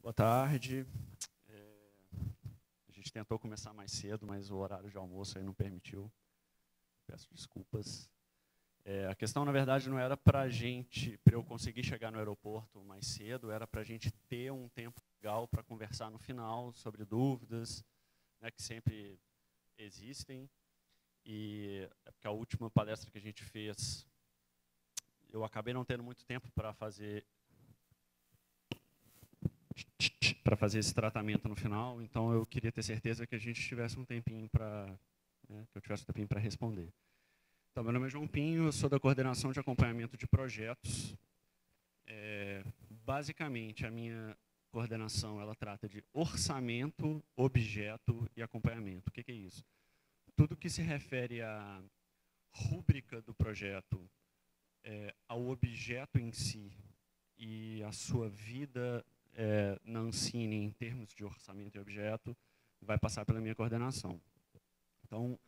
Boa tarde. A gente tentou começar mais cedo, mas o horário de almoço aí não permitiu. Peço desculpas. A questão, na verdade, não era para eu conseguir chegar no aeroporto mais cedo, era para a gente ter um tempo legal para conversar no final sobre dúvidas, né, que sempre existem. E é porque a última palestra que a gente fez, eu acabei não tendo muito tempo para fazer esse tratamento no final, então eu queria ter certeza que a gente tivesse um tempinho que eu tivesse um tempinho para responder. Então, meu nome é João Pinho, eu sou da coordenação de acompanhamento de projetos. Basicamente, a minha coordenação ela trata de orçamento, objeto e acompanhamento. O que é isso? Tudo que se refere à rúbrica do projeto, ao objeto em si e à sua vida na Ancine, em termos de orçamento e objeto, vai passar pela minha coordenação. Então,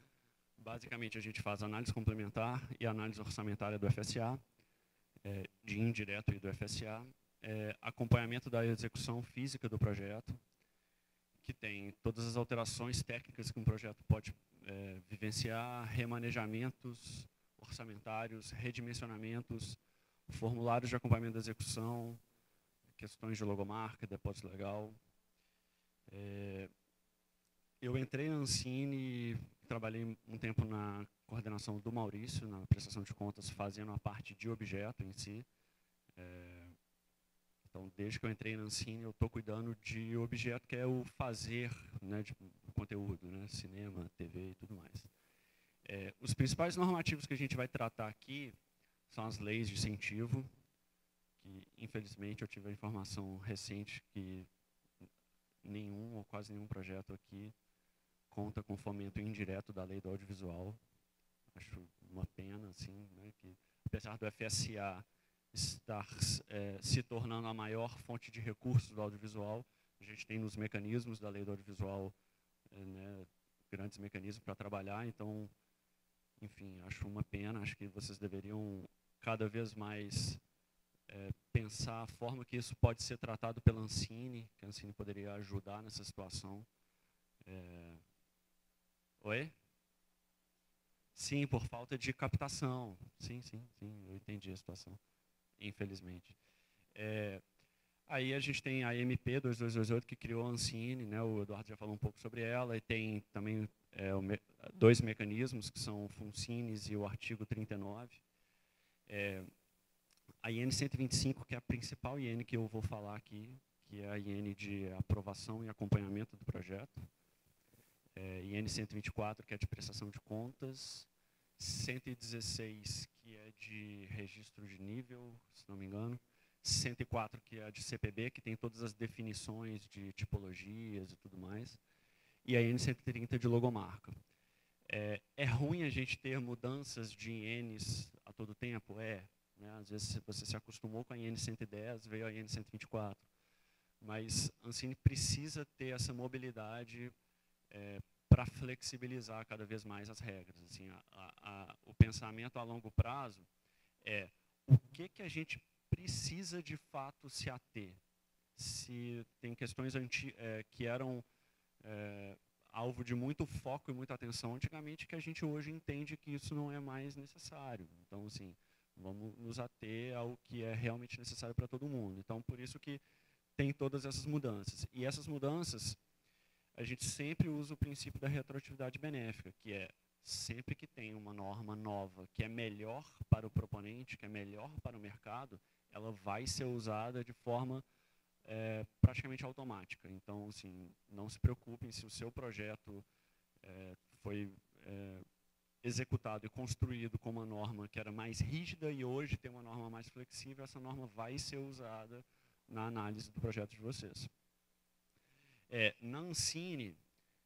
basicamente, a gente faz análise complementar e análise orçamentária do FSA, de indireto e do FSA, acompanhamento da execução física do projeto, que tem todas as alterações técnicas que um projeto pode vivenciar, remanejamentos orçamentários, redimensionamentos, formulários de acompanhamento da execução, questões de logomarca, depósito legal. Eu entrei na Ancine e trabalhei um tempo na coordenação do Maurício, na prestação de contas, fazendo a parte de objeto em si. Então, desde que eu entrei na Ancine, eu estou cuidando de objeto, que é o fazer, né, de conteúdo, né, cinema, TV e tudo mais. Os principais normativos que a gente vai tratar aqui são as leis de incentivo, que, infelizmente, eu tive a informação recente que nenhum ou quase nenhum projeto aqui conta com fomento indireto da lei do audiovisual. Acho uma pena, assim, né, que, apesar do FSA estar se tornando a maior fonte de recursos do audiovisual, a gente tem nos mecanismos da lei do audiovisual né, grandes mecanismos para trabalhar. Então, enfim, acho uma pena. Acho que vocês deveriam cada vez mais pensar a forma que isso pode ser tratado pela Ancine, que a Ancine poderia ajudar nessa situação. Oi? Sim, por falta de captação. Sim, eu entendi a situação, infelizmente. Aí a gente tem a MP 2228, que criou a Ancine, né? O Eduardo já falou um pouco sobre ela, e tem também dois mecanismos, que são o FUNCINES e o artigo 39. A IN 125, que é a principal IN que eu vou falar aqui, que é a IN de aprovação e acompanhamento do projeto. IN 124, que é de prestação de contas. 116, que é de registro de nível, se não me engano. 104, que é a de CPB, que tem todas as definições de tipologias e tudo mais. E a IN 130 de logomarca. É ruim a gente ter mudanças de INs a todo tempo? Né? Às vezes você se acostumou com a IN 110, veio a IN 124. Mas a Ancine precisa ter essa mobilidade para flexibilizar cada vez mais as regras. Assim, o pensamento a longo prazo é o que a gente precisa de fato se ater. Se tem questões que eram alvo de muito foco e muita atenção antigamente, que a gente hoje entende que isso não é mais necessário. Então, assim, vamos nos ater ao que é realmente necessário para todo mundo. Então, por isso que tem todas essas mudanças. E essas mudanças, a gente sempre usa o princípio da retroatividade benéfica, que é sempre que tem uma norma nova que é melhor para o proponente, que é melhor para o mercado, ela vai ser usada de forma praticamente automática. Então, assim, não se preocupem se o seu projeto foi executado e construído com uma norma que era mais rígida e hoje tem uma norma mais flexível, essa norma vai ser usada na análise do projeto de vocês. Na Ancine,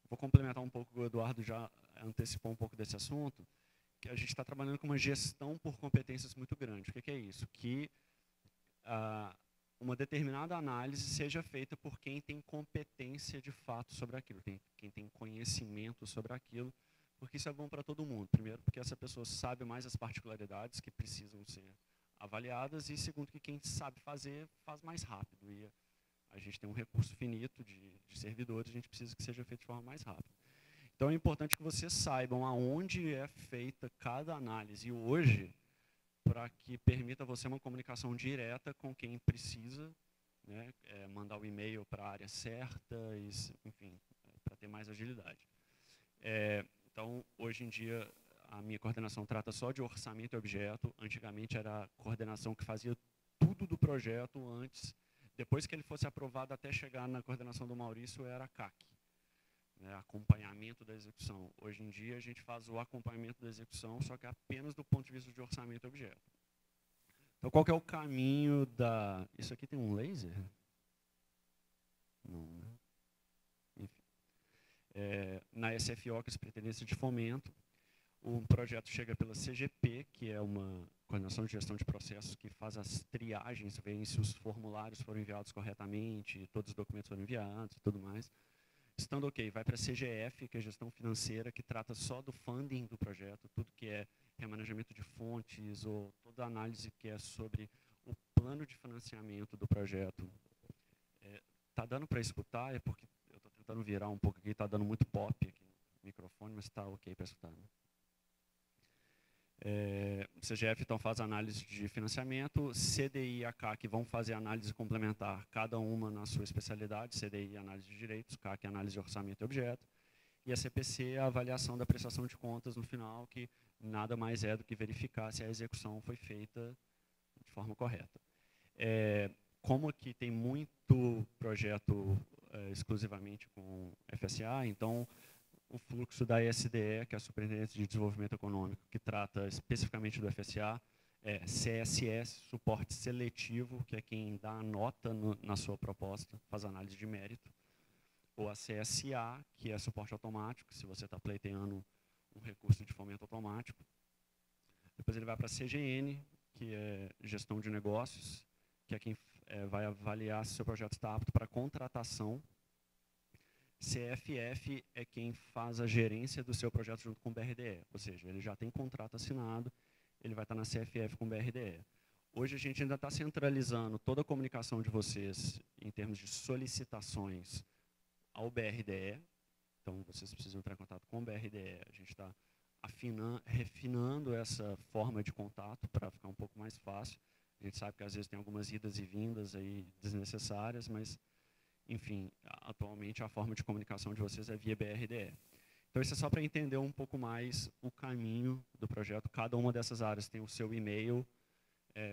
vou complementar um pouco, o Eduardo já antecipou um pouco desse assunto, que a gente está trabalhando com uma gestão por competências muito grande. O que é isso? Que uma determinada análise seja feita por quem tem competência de fato sobre aquilo, quem tem conhecimento sobre aquilo, porque isso é bom para todo mundo. Primeiro, porque essa pessoa sabe mais as particularidades que precisam ser avaliadas, e segundo, que quem sabe fazer, faz mais rápido. E a gente tem um recurso finito de servidores, a gente precisa que seja feito de forma mais rápida. Então, é importante que vocês saibam aonde é feita cada análise hoje, para que permita você uma comunicação direta com quem precisa, né, mandar o e-mail para a área certa, e, enfim, para ter mais agilidade. Então, hoje em dia, a minha coordenação trata só de orçamento e objeto. Antigamente era a coordenação que fazia tudo do projeto antes. Depois que ele fosse aprovado até chegar na coordenação do Maurício, era a CAC, né, acompanhamento da execução. Hoje em dia, a gente faz o acompanhamento da execução, só que apenas do ponto de vista de orçamento e objeto. Então, qual que é o caminho da... Isso aqui tem um laser? Não, né? Enfim. Na SFO, que é a Superintendência de Fomento, o projeto chega pela CGP, que é uma coordenação de gestão de processos que faz as triagens, vê se os formulários foram enviados corretamente, todos os documentos foram enviados e tudo mais. Estando ok, vai para a CGF, que é a gestão financeira, que trata só do funding do projeto, tudo que é remanejamento de fontes ou toda a análise que é sobre o plano de financiamento do projeto. Tá dando para escutar? É porque eu estou tentando virar um pouco aqui, está dando muito pop aqui no microfone, mas está ok para escutar, né? O CGF, então, faz análise de financiamento, CDI e a CAC vão fazer análise complementar, cada uma na sua especialidade, CDI, análise de direitos, CAC, análise de orçamento e objeto, e a CPC, a avaliação da prestação de contas no final, que nada mais é do que verificar se a execução foi feita de forma correta. Como aqui tem muito projeto exclusivamente com FSA, então, o fluxo da SDE, que é a Superintendência de Desenvolvimento Econômico, que trata especificamente do FSA, CSS, suporte seletivo, que é quem dá a nota na sua proposta, faz análise de mérito, ou a CSA, que é suporte automático, se você está pleiteando um recurso de fomento automático. Depois ele vai para a CGN, que é gestão de negócios, que é quem vai avaliar se o seu projeto está apto para contratação. CFF é quem faz a gerência do seu projeto junto com o BRDE, ou seja, ele já tem contrato assinado, ele vai estar na CFF com o BRDE. Hoje a gente ainda está centralizando toda a comunicação de vocês em termos de solicitações ao BRDE, então vocês precisam entrar em contato com o BRDE, a gente está refinando essa forma de contato para ficar um pouco mais fácil. A gente sabe que às vezes tem algumas idas e vindas aí desnecessárias, mas enfim, atualmente a forma de comunicação de vocês é via BRDE. Então, isso é só para entender um pouco mais o caminho do projeto. Cada uma dessas áreas tem o seu e-mail,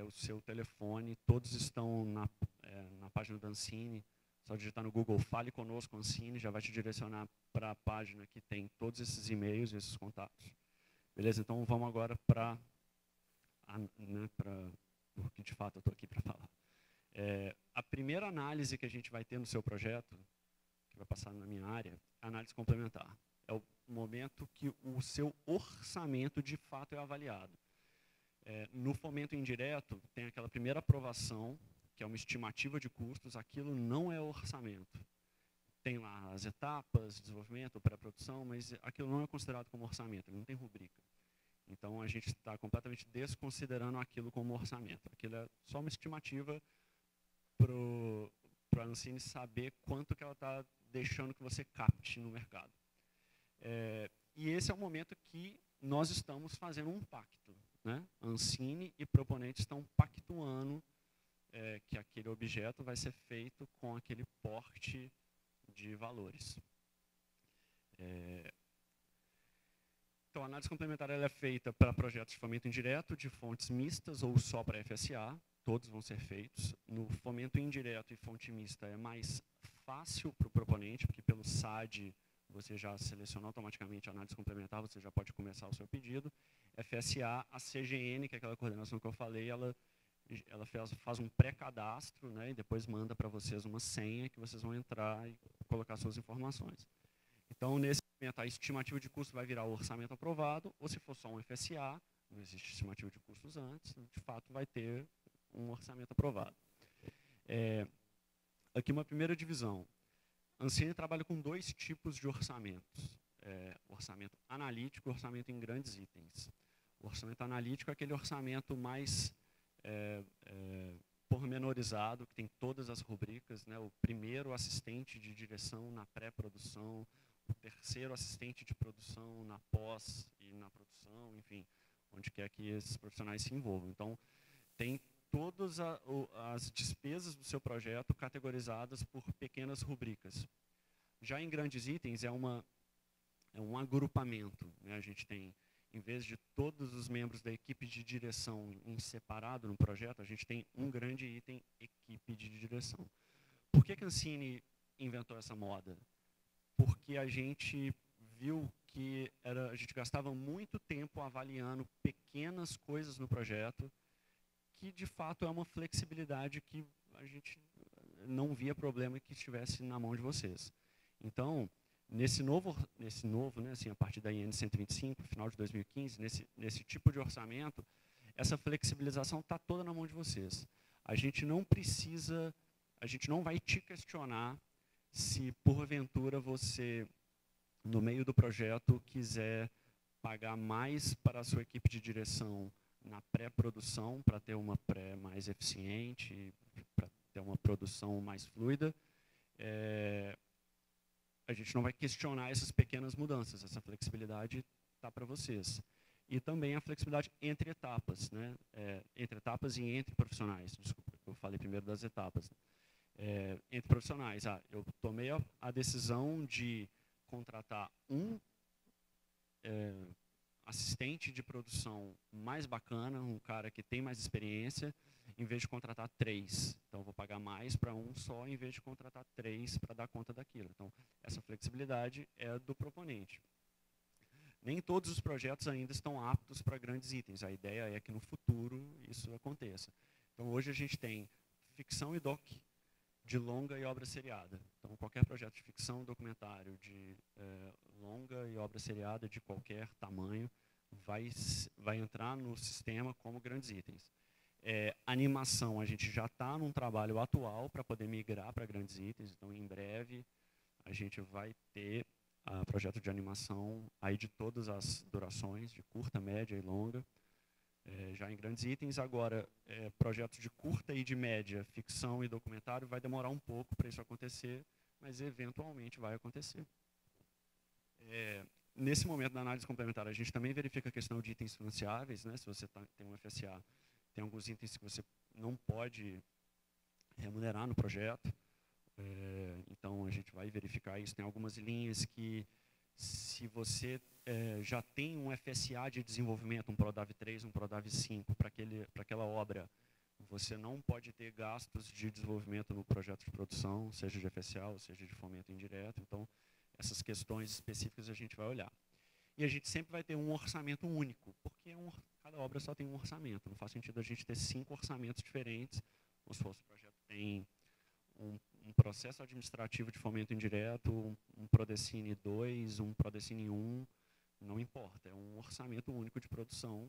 o seu telefone, todos estão na página da Ancine. Só digitar no Google, fale conosco, Ancine, já vai te direcionar para a página que tem todos esses e-mails e esses contatos. Beleza? Então, vamos agora para o que de fato eu estou aqui para falar. A primeira análise que a gente vai ter no seu projeto, que vai passar na minha área, é a análise complementar. É o momento que o seu orçamento, de fato, é avaliado. No fomento indireto, tem aquela primeira aprovação, que é uma estimativa de custos, aquilo não é orçamento. Tem lá as etapas, desenvolvimento, pré-produção, mas aquilo não é considerado como orçamento, ele não tem rubrica. Então, a gente está completamente desconsiderando aquilo como orçamento. Aquilo é só uma estimativa para a Ancine saber quanto que ela está deixando que você capte no mercado. E esse é o momento que nós estamos fazendo um pacto, né? Ancine e proponente estão pactuando que aquele objeto vai ser feito com aquele porte de valores. Então, a análise complementar ela é feita para projetos de fomento indireto, de fontes mistas ou só para FSA. Todos vão ser feitos. No fomento indireto e fonte mista é mais fácil para o proponente, porque pelo SAD você já selecionou automaticamente a análise complementar, você já pode começar o seu pedido. FSA, a CGN, que é aquela coordenação que eu falei, ela faz um pré-cadastro, né, e depois manda para vocês uma senha que vocês vão entrar e colocar suas informações. Então, nesse momento, a estimativa de custo vai virar o orçamento aprovado, ou se for só um FSA, não existe estimativa de custos antes, de fato vai ter um orçamento aprovado. Aqui uma primeira divisão. A Ancine trabalha com dois tipos de orçamentos. Orçamento analítico e orçamento em grandes itens. O orçamento analítico é aquele orçamento mais pormenorizado, que tem todas as rubricas, né? O primeiro assistente de direção na pré-produção, o terceiro assistente de produção na pós e na produção, enfim, onde quer que esses profissionais se envolvam. Então, tem todas as despesas do seu projeto categorizadas por pequenas rubricas. Já em grandes itens, é um agrupamento, né? A gente tem, em vez de todos os membros da equipe de direção em separado no projeto, a gente tem um grande item, equipe de direção. Por que a Ancine inventou essa moda? Porque a gente viu que a gente gastava muito tempo avaliando pequenas coisas no projeto, que de fato é uma flexibilidade que a gente não via problema que estivesse na mão de vocês. Então, nesse novo, né, assim, a partir da IN 125, final de 2015, nesse tipo de orçamento, essa flexibilização está toda na mão de vocês. A gente não vai te questionar se, porventura, você, no meio do projeto, quiser pagar mais para a sua equipe de direção na pré-produção, para ter uma pré mais eficiente, para ter uma produção mais fluida. A gente não vai questionar essas pequenas mudanças, essa flexibilidade está para vocês. E também a flexibilidade entre etapas, né? Entre etapas e entre profissionais. Desculpa, eu falei primeiro das etapas. Entre profissionais, eu tomei a decisão de contratar um assistente de produção mais bacana, um cara que tem mais experiência, em vez de contratar 3. Então, eu vou pagar mais para um só, em vez de contratar 3 para dar conta daquilo. Então, essa flexibilidade é do proponente. Nem todos os projetos ainda estão aptos para grandes itens. A ideia é que no futuro isso aconteça. Então, hoje a gente tem ficção e doc de longa e obra seriada. Então, qualquer projeto de ficção, documentário, de longa e obra seriada de qualquer tamanho vai entrar no sistema como grandes itens. Animação, a gente já está num trabalho atual para poder migrar para grandes itens. Então, em breve, a gente vai ter projeto de animação aí de todas as durações, de curta, média e longa. Já em grandes itens. Agora, projetos de curta e de média, ficção e documentário, vai demorar um pouco para isso acontecer, mas eventualmente vai acontecer. Nesse momento da análise complementar, a gente também verifica a questão de itens financiáveis, né? Se você tem um FSA, tem alguns itens que você não pode remunerar no projeto. Então, a gente vai verificar isso. Tem algumas linhas que, se você já tem um FSA de desenvolvimento, um PRODAV 3, um PRODAV 5, para aquela obra, você não pode ter gastos de desenvolvimento no projeto de produção, seja de FSA ou seja de fomento indireto. Então, essas questões específicas a gente vai olhar. E a gente sempre vai ter um orçamento único, porque cada obra só tem um orçamento. Não faz sentido a gente ter 5 orçamentos diferentes, como se fosse o projeto tem um processo administrativo de fomento indireto, um Prodecine 2, um Prodecine 1, não importa, é um orçamento único de produção.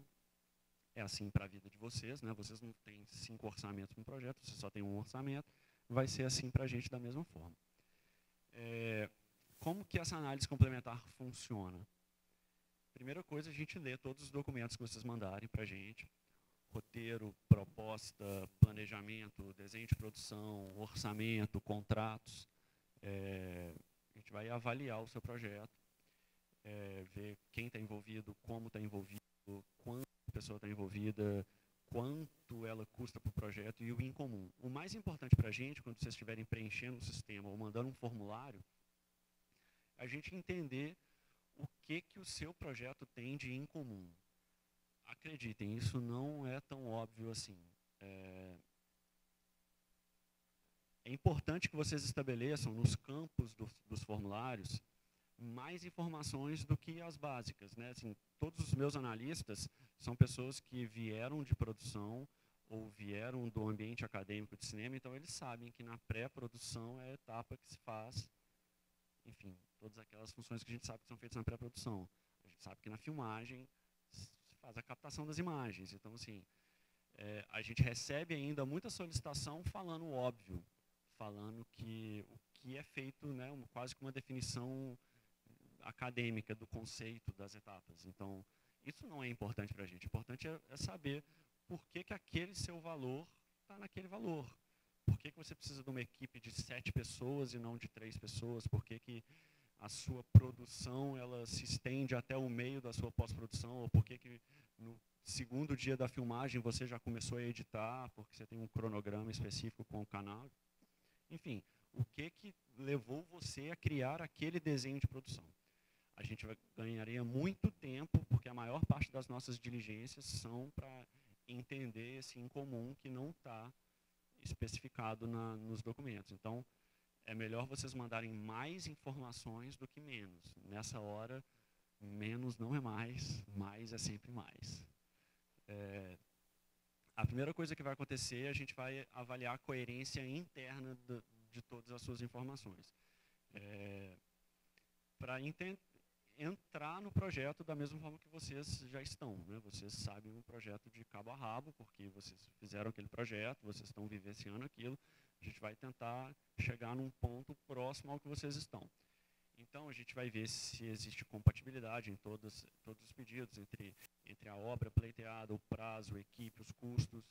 É assim para a vida de vocês, né? Vocês não têm 5 orçamentos no projeto, você só tem um orçamento, vai ser assim para a gente da mesma forma. Como que essa análise complementar funciona? Primeira coisa, a gente lê todos os documentos que vocês mandarem para a gente, roteiro, proposta, planejamento, desenho de produção, orçamento, contratos. A gente vai avaliar o seu projeto, ver quem está envolvido, como está envolvido, quanto a pessoa está envolvida, quanto ela custa para o projeto e o incomum. O mais importante para a gente, quando vocês estiverem preenchendo o sistema ou mandando um formulário, a gente entender o que o seu projeto tem de incomum. Acreditem, isso não é tão óbvio assim. É importante que vocês estabeleçam nos campos dos formulários mais informações do que as básicas, né? Assim, todos os meus analistas são pessoas que vieram de produção ou vieram do ambiente acadêmico de cinema, então eles sabem que na pré-produção é a etapa que se faz, enfim, todas aquelas funções que a gente sabe que são feitas na pré-produção. A gente sabe que na filmagem se faz a captação das imagens. Então, assim, a gente recebe ainda muita solicitação falando o óbvio, falando que o que é feito, né, quase que uma definição acadêmica do conceito das etapas. Então, isso não é importante para a gente. O importante é saber por que aquele seu valor está naquele valor. Por que você precisa de uma equipe de 7 pessoas e não de 3 pessoas? Por que a sua produção ela se estende até o meio da sua pós-produção? Ou por que no segundo dia da filmagem você já começou a editar, porque você tem um cronograma específico com o canal? Enfim, o que levou você a criar aquele desenho de produção? A gente ganharia muito tempo, porque a maior parte das nossas diligências são para entender esse incomum que não está especificado nos documentos. Então, é melhor vocês mandarem mais informações do que menos. Nessa hora, menos não é mais é sempre mais. A primeira coisa que vai acontecer, a gente vai avaliar a coerência interna de todas as suas informações. Para entrar no projeto da mesma forma que vocês já estão, né? Vocês sabem o projeto de cabo a rabo, porque vocês fizeram aquele projeto, vocês estão vivenciando aquilo. A gente vai tentar chegar num ponto próximo ao que vocês estão. Então, a gente vai ver se existe compatibilidade em todos os pedidos, entre a obra pleiteada, o prazo, a equipe, os custos.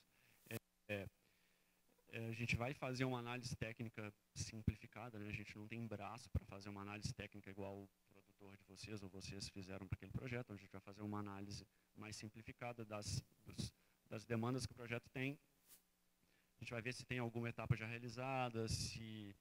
A gente vai fazer uma análise técnica simplificada, né? A gente não tem braço para fazer uma análise técnica igual o produtor de vocês ou vocês fizeram para aquele projeto. A gente vai fazer uma análise mais simplificada das demandas que o projeto tem. A gente vai ver se tem alguma etapa já realizada, se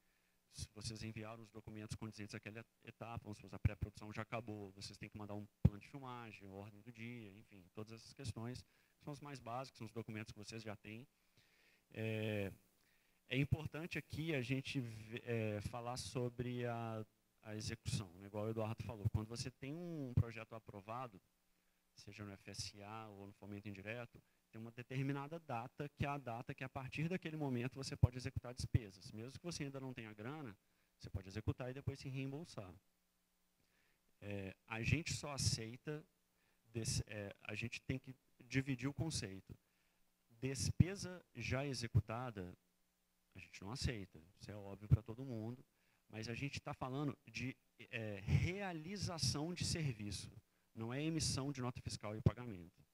vocês enviaram os documentos condizentes àquela etapa, vamos supor, a pré-produção já acabou, vocês têm que mandar um plano de filmagem, ordem do dia, enfim, todas essas questões são as mais básicas, são os documentos que vocês já têm. É importante aqui a gente falar sobre a execução, né? Igual o Eduardo falou. Quando você tem um projeto aprovado, seja no FSA ou no fomento indireto, tem uma determinada data, que é a data que a partir daquele momento você pode executar despesas. Mesmo que você ainda não tenha grana, você pode executar e depois se reembolsar. A gente só aceita, a gente tem que dividir o conceito. Despesa já executada, a gente não aceita, isso é óbvio para todo mundo, mas a gente está falando de realização de serviço, não é emissão de nota fiscal e pagamento.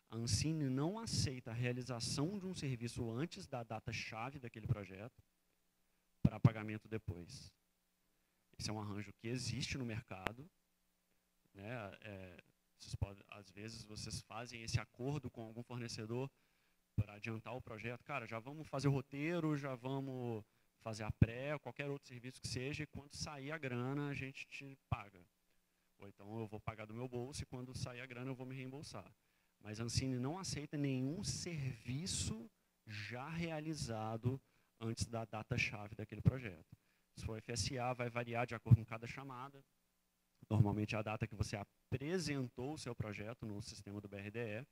A Ancine não aceita a realização de um serviço antes da data-chave daquele projeto para pagamento depois. Esse é um arranjo que existe no mercado, né? Às vezes vocês fazem esse acordo com algum fornecedor para adiantar o projeto. Cara, já vamos fazer o roteiro, já vamos fazer a pré, qualquer outro serviço que seja, e quando sair a grana, a gente te paga. Ou então eu vou pagar do meu bolso e quando sair a grana eu vou me reembolsar. Mas a Ancine não aceita nenhum serviço já realizado antes da data-chave daquele projeto. Se for FSA, vai variar de acordo com cada chamada. Normalmente é a data que você apresentou o seu projeto no sistema do BRDE.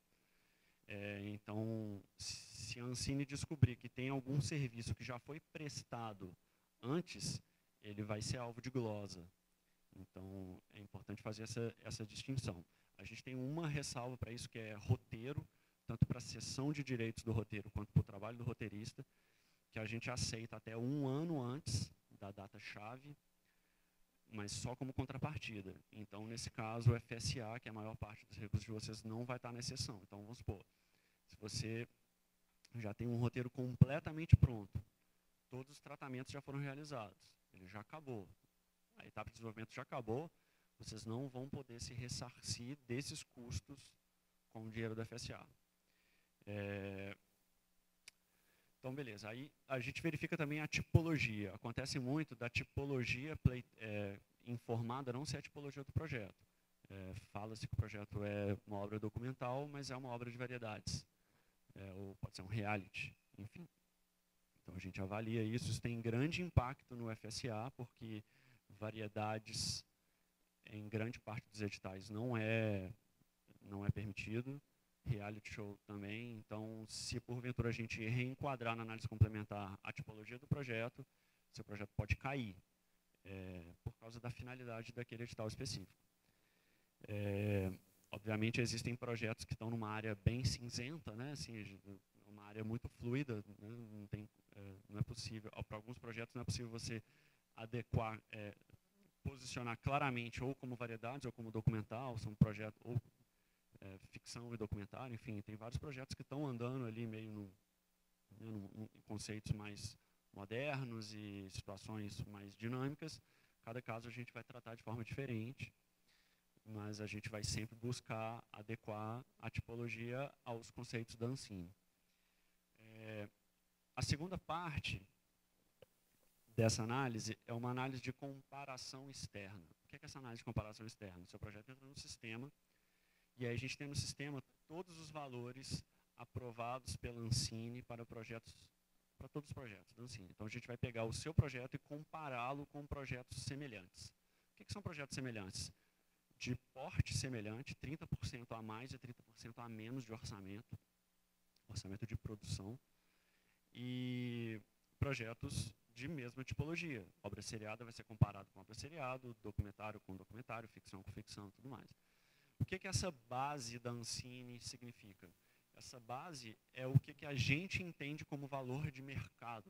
Então, se a Ancine descobrir que tem algum serviço que já foi prestado antes, ele vai ser alvo de glosa. Então, é importante fazer essa distinção. A gente tem uma ressalva para isso, que é roteiro, tanto para a cessão de direitos do roteiro quanto para o trabalho do roteirista, que a gente aceita até 1 ano antes da data-chave, mas só como contrapartida. Então, nesse caso, o FSA, que é a maior parte dos recursos de vocês, não vai estar na exceção. Então, vamos supor, se você já tem um roteiro completamente pronto, todos os tratamentos já foram realizados, ele já acabou, a etapa de desenvolvimento já acabou, vocês não vão poder se ressarcir desses custos com o dinheiro do FSA. Então, beleza. Aí a gente verifica também a tipologia. Acontece muito da tipologia informada não ser a tipologia do projeto. Fala-se que o projeto é uma obra documental, mas é uma obra de variedades. Ou pode ser um reality, enfim. Então, a gente avalia isso. Isso tem grande impacto no FSA, porque variedades, em grande parte dos editais, não é permitido. Reality show também. Então, se porventura a gente reenquadrar na análise complementar a tipologia do projeto, seu projeto pode cair, por causa da finalidade daquele edital específico. Obviamente, existem projetos que estão numa área bem cinzenta, né? Assim, uma área muito fluida, né? Não é possível, para alguns projetos não é possível você adequar, posicionar claramente ou como variedades ou como documental, são projetos ou ficção e documentário, enfim, tem vários projetos que estão andando ali meio né, em conceitos mais modernos e situações mais dinâmicas. Cada caso a gente vai tratar de forma diferente, mas a gente vai sempre buscar adequar a tipologia aos conceitos da Ancine. A segunda parte dessa análise é uma análise de comparação externa. O que é essa análise de comparação externa? O seu projeto entra no sistema, e aí a gente tem no sistema todos os valores aprovados pela Ancine para todos os projetos da Ancine. Então a gente vai pegar o seu projeto e compará-lo com projetos semelhantes. O que são projetos semelhantes? De porte semelhante, 30% a mais e 30% a menos de orçamento de produção, e projetos de mesma tipologia. Obra seriada vai ser comparado com obra seriada, documentário com documentário, ficção com ficção e tudo mais. O que essa base da Ancine significa? Essa base é o que a gente entende como valor de mercado,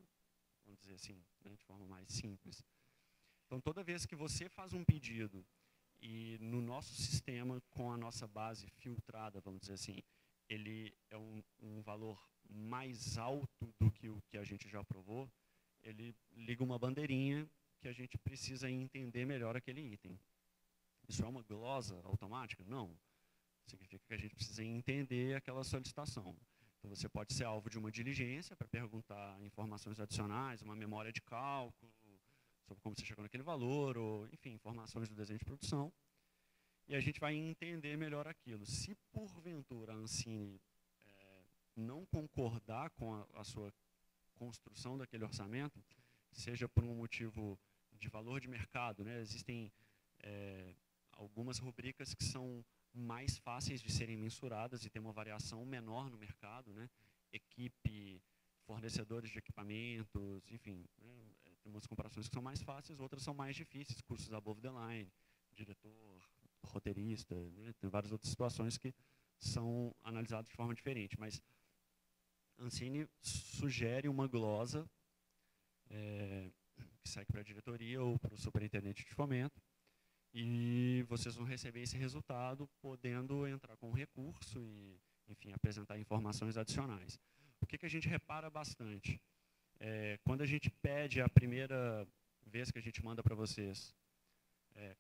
vamos dizer assim, né, de forma mais simples. Então, toda vez que você faz um pedido e no nosso sistema, com a nossa base filtrada, vamos dizer assim, ele é um valor mais alto do que o que a gente já aprovou, ele liga uma bandeirinha que a gente precisa entender melhor aquele item. Isso é uma glosa automática? Não. Significa que a gente precisa entender aquela solicitação. Então, você pode ser alvo de uma diligência para perguntar informações adicionais, uma memória de cálculo, sobre como você chegou naquele valor, ou, enfim, informações do desenho de produção. E a gente vai entender melhor aquilo. Se, porventura, a Ancine não concordar com a sua construção daquele orçamento, seja por um motivo de valor de mercado, né? Existem algumas rubricas que são mais fáceis de serem mensuradas e tem uma variação menor no mercado, né? Equipe, fornecedores de equipamentos, enfim, né? Tem umas comparações que são mais fáceis, outras são mais difíceis, custos above the line, diretor, roteirista, né? Tem várias outras situações que são analisadas de forma diferente, mas Ancine sugere uma glosa que segue para a diretoria ou para o superintendente de fomento, e vocês vão receber esse resultado podendo entrar com recurso e, enfim, apresentar informações adicionais. O que a gente repara bastante? Quando a gente pede a primeira vez que a gente manda para vocês,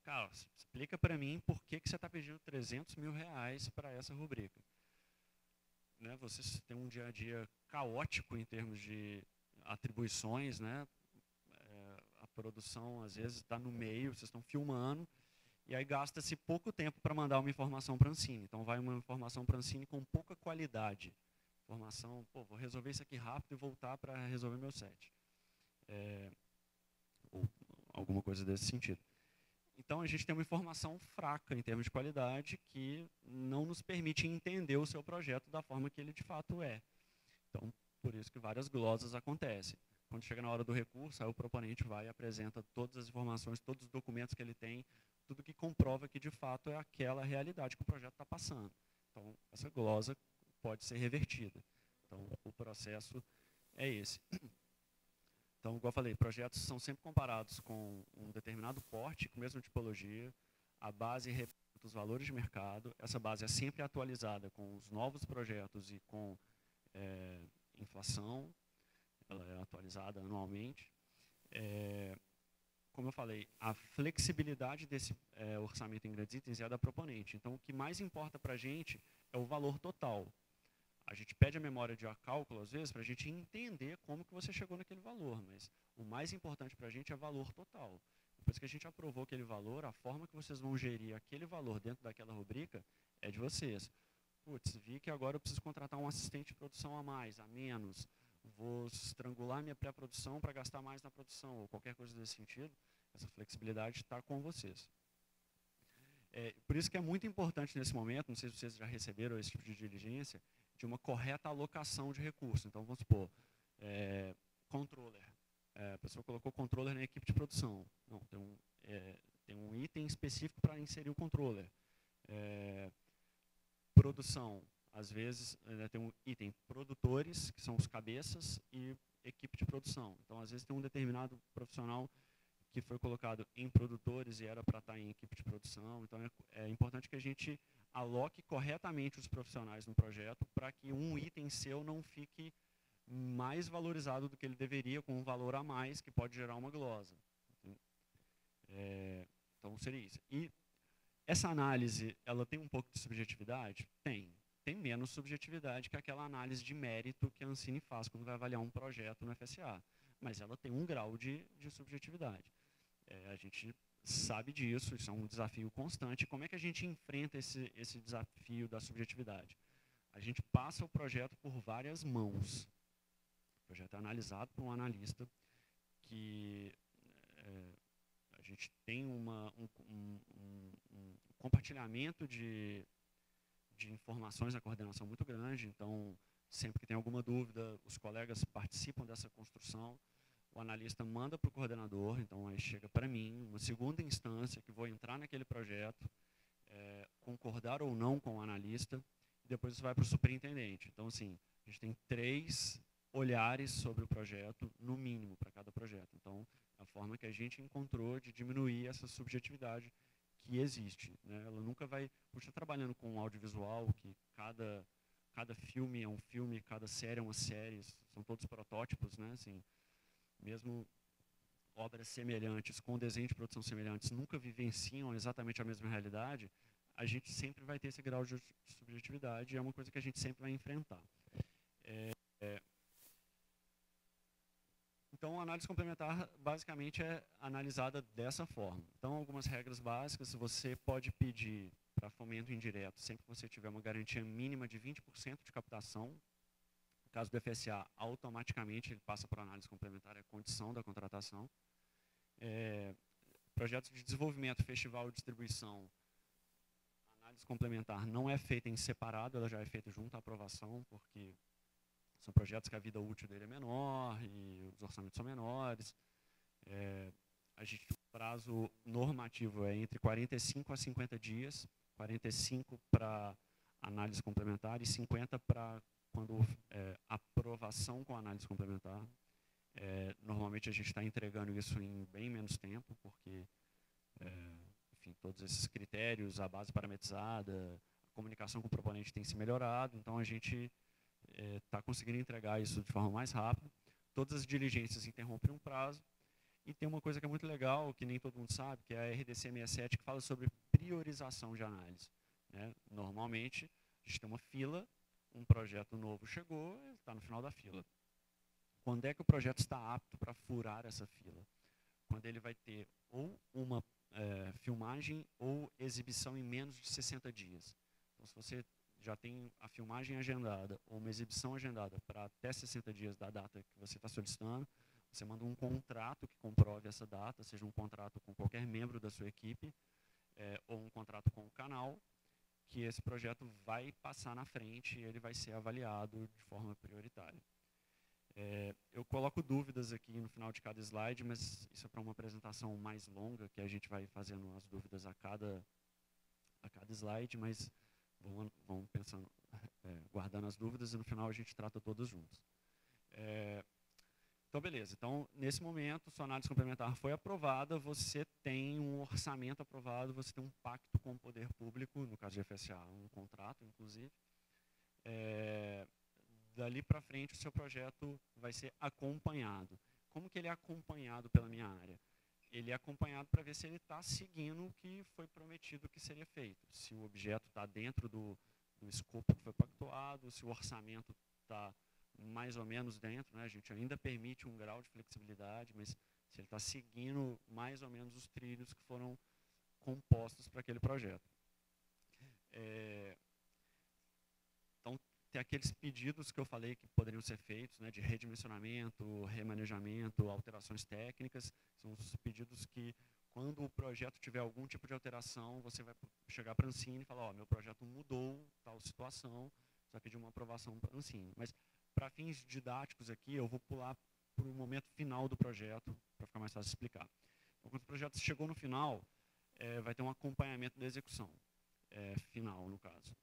Carlos, explica para mim por que você está pedindo R$300 mil para essa rubrica. Né, vocês têm um dia a dia caótico em termos de atribuições, né? A produção, às vezes, está no meio, vocês estão filmando, e aí gasta-se pouco tempo para mandar uma informação para a Ancine. Então, vai uma informação para a Ancine com pouca qualidade. Informação, vou resolver isso aqui rápido e voltar para resolver meu set. Ou alguma coisa desse sentido. Então, a gente tem uma informação fraca em termos de qualidade que não nos permite entender o seu projeto da forma que ele de fato é. Então, por isso que várias glosas acontecem. Quando chega na hora do recurso, aí o proponente vai e apresenta todas as informações, todos os documentos que ele tem, tudo que comprova que de fato é aquela realidade que o projeto está passando. Então, essa glosa pode ser revertida. Então, o processo é esse. Então, igual eu falei, projetos são sempre comparados com um determinado porte, com a mesma tipologia, a base representa os valores de mercado, essa base é sempre atualizada com os novos projetos e com inflação, ela é atualizada anualmente. Como eu falei, a flexibilidade desse orçamento em grandes itens é a da proponente. Então, o que mais importa para a gente é o valor total. A gente pede a memória de cálculo, às vezes, para a gente entender como que você chegou naquele valor, mas o mais importante para a gente é valor total. Depois que a gente aprovou aquele valor, a forma que vocês vão gerir aquele valor dentro daquela rubrica é de vocês. Putz, vi que agora eu preciso contratar um assistente de produção a mais, a menos, vou estrangular minha pré-produção para gastar mais na produção, ou qualquer coisa desse sentido, essa flexibilidade está com vocês. Por isso que é muito importante nesse momento, não sei se vocês já receberam esse tipo de diligência, de uma correta alocação de recursos. Então, vamos supor, controller. A pessoa colocou controller na equipe de produção. Não, tem um item específico para inserir o controller. Produção. Às vezes, tem um item produtores, que são os cabeças, e equipe de produção. Então, às vezes, tem um determinado profissional que foi colocado em produtores e era para estar em equipe de produção. Então, é importante que a gente aloque corretamente os profissionais no projeto para que um item seu não fique mais valorizado do que ele deveria, com um valor a mais, que pode gerar uma glosa. Então, seria isso. E essa análise, ela tem um pouco de subjetividade? Tem. Tem menos subjetividade que aquela análise de mérito que a Ancine faz quando vai avaliar um projeto no FSA. Mas ela tem um grau de subjetividade. A gente sabe disso, isso é um desafio constante. Como é que a gente enfrenta esse desafio da subjetividade? A gente passa o projeto por várias mãos. O projeto é analisado por um analista que a gente tem um compartilhamento de informações na coordenação muito grande, então, sempre que tem alguma dúvida, os colegas participam dessa construção, o analista manda para o coordenador, então aí chega para mim, uma segunda instância que vou entrar naquele projeto, concordar ou não com o analista, e depois isso vai para o superintendente. Então, assim, a gente tem 3 olhares sobre o projeto, no mínimo, para cada projeto. Então, é a forma que a gente encontrou de diminuir essa subjetividade que existe. Né? Ela nunca vai... Por estar trabalhando com audiovisual, que cada filme é um filme, cada série é uma série, são todos protótipos, né? Assim, mesmo obras semelhantes, com desenho de produção semelhantes, nunca vivenciam exatamente a mesma realidade, a gente sempre vai ter esse grau de subjetividade e é uma coisa que a gente sempre vai enfrentar. Então, a análise complementar, basicamente, é analisada dessa forma. Então, algumas regras básicas, você pode pedir para fomento indireto, sempre que você tiver uma garantia mínima de 20% de captação. No caso do FSA, automaticamente ele passa para análise complementar, é condição da contratação. Projetos de desenvolvimento, festival e distribuição, a análise complementar não é feita em separado, ela já é feita junto à aprovação, porque são projetos que a vida útil dele é menor e os orçamentos são menores. O prazo normativo é entre 45 a 50 dias, 45 para análise complementar e 50 para quando aprovação com análise complementar. Normalmente a gente está entregando isso em bem menos tempo, porque enfim, todos esses critérios, a base parametrizada, a comunicação com o proponente tem se melhorado, então a gente está conseguindo entregar isso de forma mais rápida. Todas as diligências interrompem um prazo. E tem uma coisa que é muito legal, que nem todo mundo sabe, que é a RDC 67, que fala sobre priorização de análise. Né? Normalmente, a gente tem uma fila, um projeto novo chegou, ele está no final da fila. Quando é que o projeto está apto para furar essa fila? Quando ele vai ter ou uma filmagem ou exibição em menos de 60 dias. Então, se você já tem a filmagem agendada ou uma exibição agendada para até 60 dias da data que você está solicitando, você manda um contrato que comprove essa data, seja um contrato com qualquer membro da sua equipe ou um contrato com o canal, que esse projeto vai passar na frente e ele vai ser avaliado de forma prioritária. Eu coloco dúvidas aqui no final de cada slide, mas isso é para uma apresentação mais longa, que a gente vai fazendo as dúvidas a cada slide, mas vão pensando, guardando as dúvidas e no final a gente trata todas juntas. Então, beleza. Então, nesse momento, sua análise complementar foi aprovada, você tem um orçamento aprovado, você tem um pacto com o poder público, no caso de FSA, um contrato, inclusive. Dali para frente, o seu projeto vai ser acompanhado. Como que ele é acompanhado pela minha área? Ele é acompanhado para ver se ele está seguindo o que foi prometido que seria feito. Se o objeto está dentro do escopo que foi pactuado, se o orçamento está mais ou menos dentro, né? A gente ainda permite um grau de flexibilidade, mas se ele está seguindo mais ou menos os trilhos que foram compostos para aquele projeto. Então, tem aqueles pedidos que eu falei que poderiam ser feitos, né, de redimensionamento, remanejamento, alterações técnicas, são os pedidos que, quando o projeto tiver algum tipo de alteração, você vai chegar para a Ancine e falar, ó, meu projeto mudou, tal situação, você vai pedir uma aprovação para a Ancine. Mas, para fins didáticos aqui, eu vou pular para o momento final do projeto, para ficar mais fácil de explicar. Então, quando o projeto chegou no final, vai ter um acompanhamento da execução, final, no caso.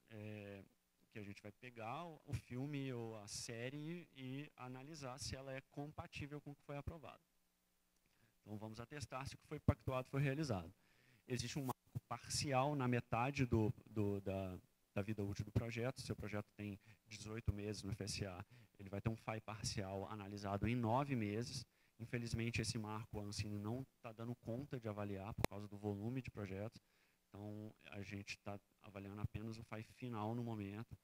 Que a gente vai pegar o filme ou a série e analisar se ela é compatível com o que foi aprovado. Então, vamos atestar se o que foi pactuado foi realizado. Existe um marco parcial na metade da vida útil do projeto. Se o seu projeto tem 18 meses no FSA, ele vai ter um FAI parcial analisado em 9 meses. Infelizmente, esse marco a Ancine não está dando conta de avaliar por causa do volume de projetos. Então, a gente está avaliando apenas o FAI final no momento.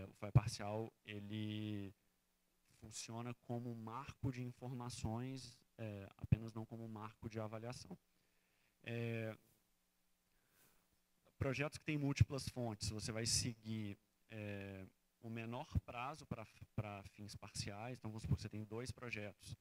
O FAI parcial, ele funciona como marco de informações, apenas não como marco de avaliação. Projetos que têm múltiplas fontes, você vai seguir o menor prazo para fins parciais. Então, vamos supor que você tem 2 projetos,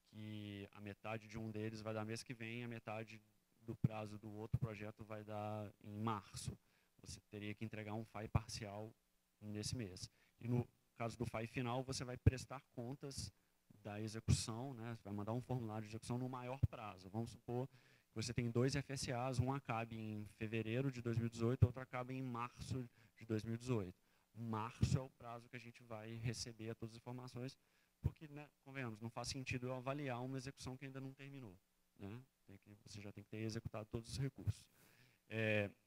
que a metade de um deles vai dar mês que vem, a metade do prazo do outro projeto vai dar em março. Você teria que entregar um FAI parcial nesse mês. E no caso do FAI final, você vai prestar contas da execução, né? Você vai mandar um formulário de execução no maior prazo. Vamos supor que você tem 2 FSAs, um acabe em fevereiro de 2018, outro acabe em março de 2018. Março é o prazo que a gente vai receber todas as informações, porque, né, convenhamos, não faz sentido eu avaliar uma execução que ainda não terminou. Né? Você já tem que ter executado todos os recursos.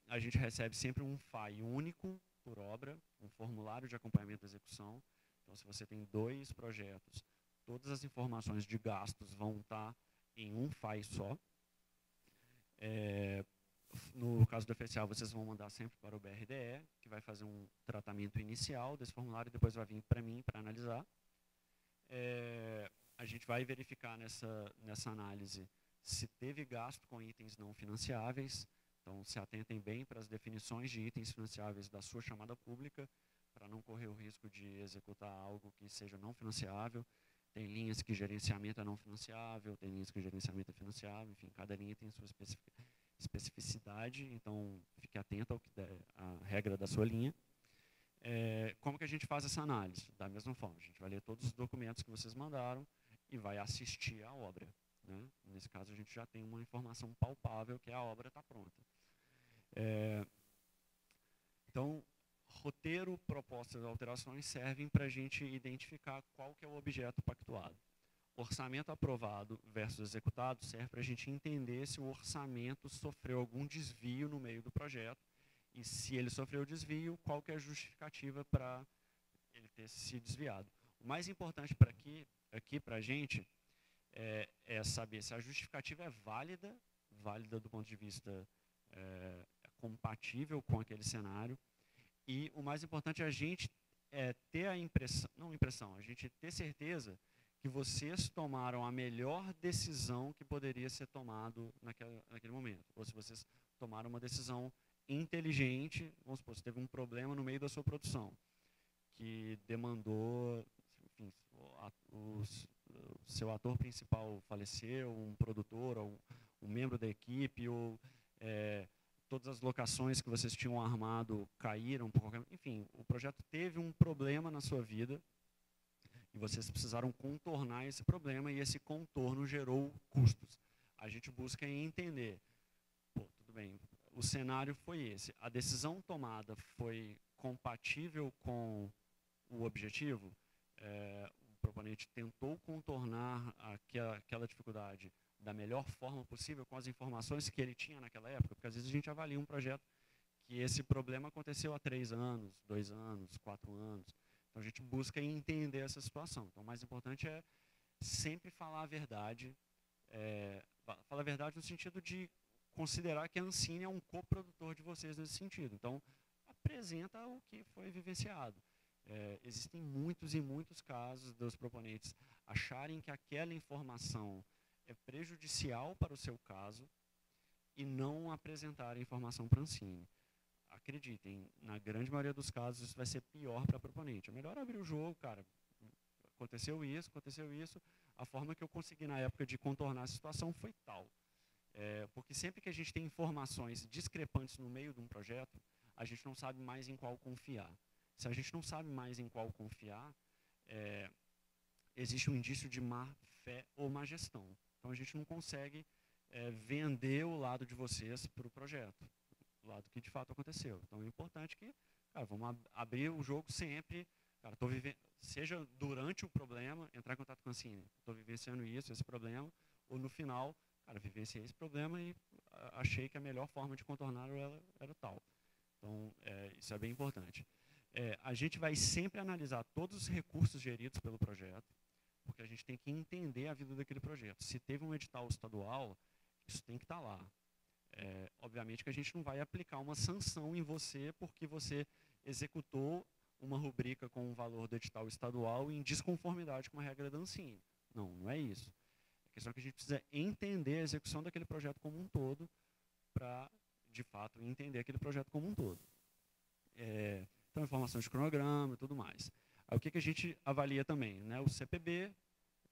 A gente recebe sempre um FAI único por obra, um formulário de acompanhamento da execução. Então, se você tem 2 projetos, todas as informações de gastos vão estar em um FAI só. No caso do FSA, vocês vão mandar sempre para o BRDE, que vai fazer um tratamento inicial desse formulário, e depois vai vir para mim para analisar. A gente vai verificar nessa análise se teve gasto com itens não financiáveis. Então, se atentem bem para as definições de itens financiáveis da sua chamada pública, para não correr o risco de executar algo que seja não financiável. Tem linhas que gerenciamento é não financiável, tem linhas que gerenciamento é financiável, enfim, cada linha tem sua especificidade, então fique atento ao que a regra da sua linha. Como que a gente faz essa análise? Da mesma forma, a gente vai ler todos os documentos que vocês mandaram e vai assistir à obra. Né? Nesse caso, a gente já tem uma informação palpável que a obra está pronta. Então, roteiro, propostas e alterações servem para a gente identificar qual que é o objeto pactuado. Orçamento aprovado versus executado serve para a gente entender se o orçamento sofreu algum desvio no meio do projeto e, se ele sofreu desvio, qual que é a justificativa para ele ter se desviado. O mais importante aqui para a gente é saber se a justificativa é válida do ponto de vista compatível com aquele cenário. E o mais importante é a gente ter a a gente ter certeza que vocês tomaram a melhor decisão que poderia ser tomado naquele momento. Ou se vocês tomaram uma decisão inteligente, vamos supor, se teve um problema no meio da sua produção, que demandou, enfim, o seu ator principal faleceu, um produtor, ou um membro da equipe, ou todas as locações que vocês tinham armado caíram, enfim, o projeto teve um problema na sua vida e vocês precisaram contornar esse problema e esse contorno gerou custos. A gente busca entender, tudo bem, o cenário foi esse, a decisão tomada foi compatível com o objetivo, o proponente tentou contornar aquela dificuldade da melhor forma possível com as informações que ele tinha naquela época, porque às vezes a gente avalia um projeto que esse problema aconteceu há 3 anos, 2 anos, 4 anos. Então a gente busca entender essa situação. Então o mais importante é sempre falar a verdade, falar a verdade no sentido de considerar que a Ancine é um coprodutor de vocês nesse sentido. Então apresenta o que foi vivenciado. Existem muitos e muitos casos dos proponentes acharem que aquela informação é prejudicial para o seu caso e não apresentar a informação para a Ancine. Acreditem, na grande maioria dos casos isso vai ser pior para o proponente. É melhor abrir o jogo, cara, aconteceu isso, a forma que eu consegui na época de contornar a situação foi tal. Porque sempre que a gente tem informações discrepantes no meio de um projeto, a gente não sabe mais em qual confiar. Se a gente não sabe mais em qual confiar, existe um indício de má fé ou má gestão. Então a gente não consegue vender o lado de vocês para o projeto, o lado que de fato aconteceu. Então é importante que, cara, vamos abrir o jogo sempre, cara, seja durante o problema, entrar em contato com a Ancine, estou vivenciando esse problema, ou no final, cara, vivenciei esse problema e achei que a melhor forma de contornar era tal. Então, isso é bem importante. A gente vai sempre analisar todos os recursos geridos pelo projeto, porque a gente tem que entender a vida daquele projeto. Se teve um edital estadual, isso tem que estar lá. Obviamente que a gente não vai aplicar uma sanção em você porque você executou uma rubrica com o valor do edital estadual em desconformidade com a regra da Ancine. Não, não é isso. A questão é que a gente precisa entender a execução daquele projeto como um todo para, de fato, entender aquele projeto como um todo. Então, informação de cronograma e tudo mais. Aí, o que a gente avalia também? Né? O CPB,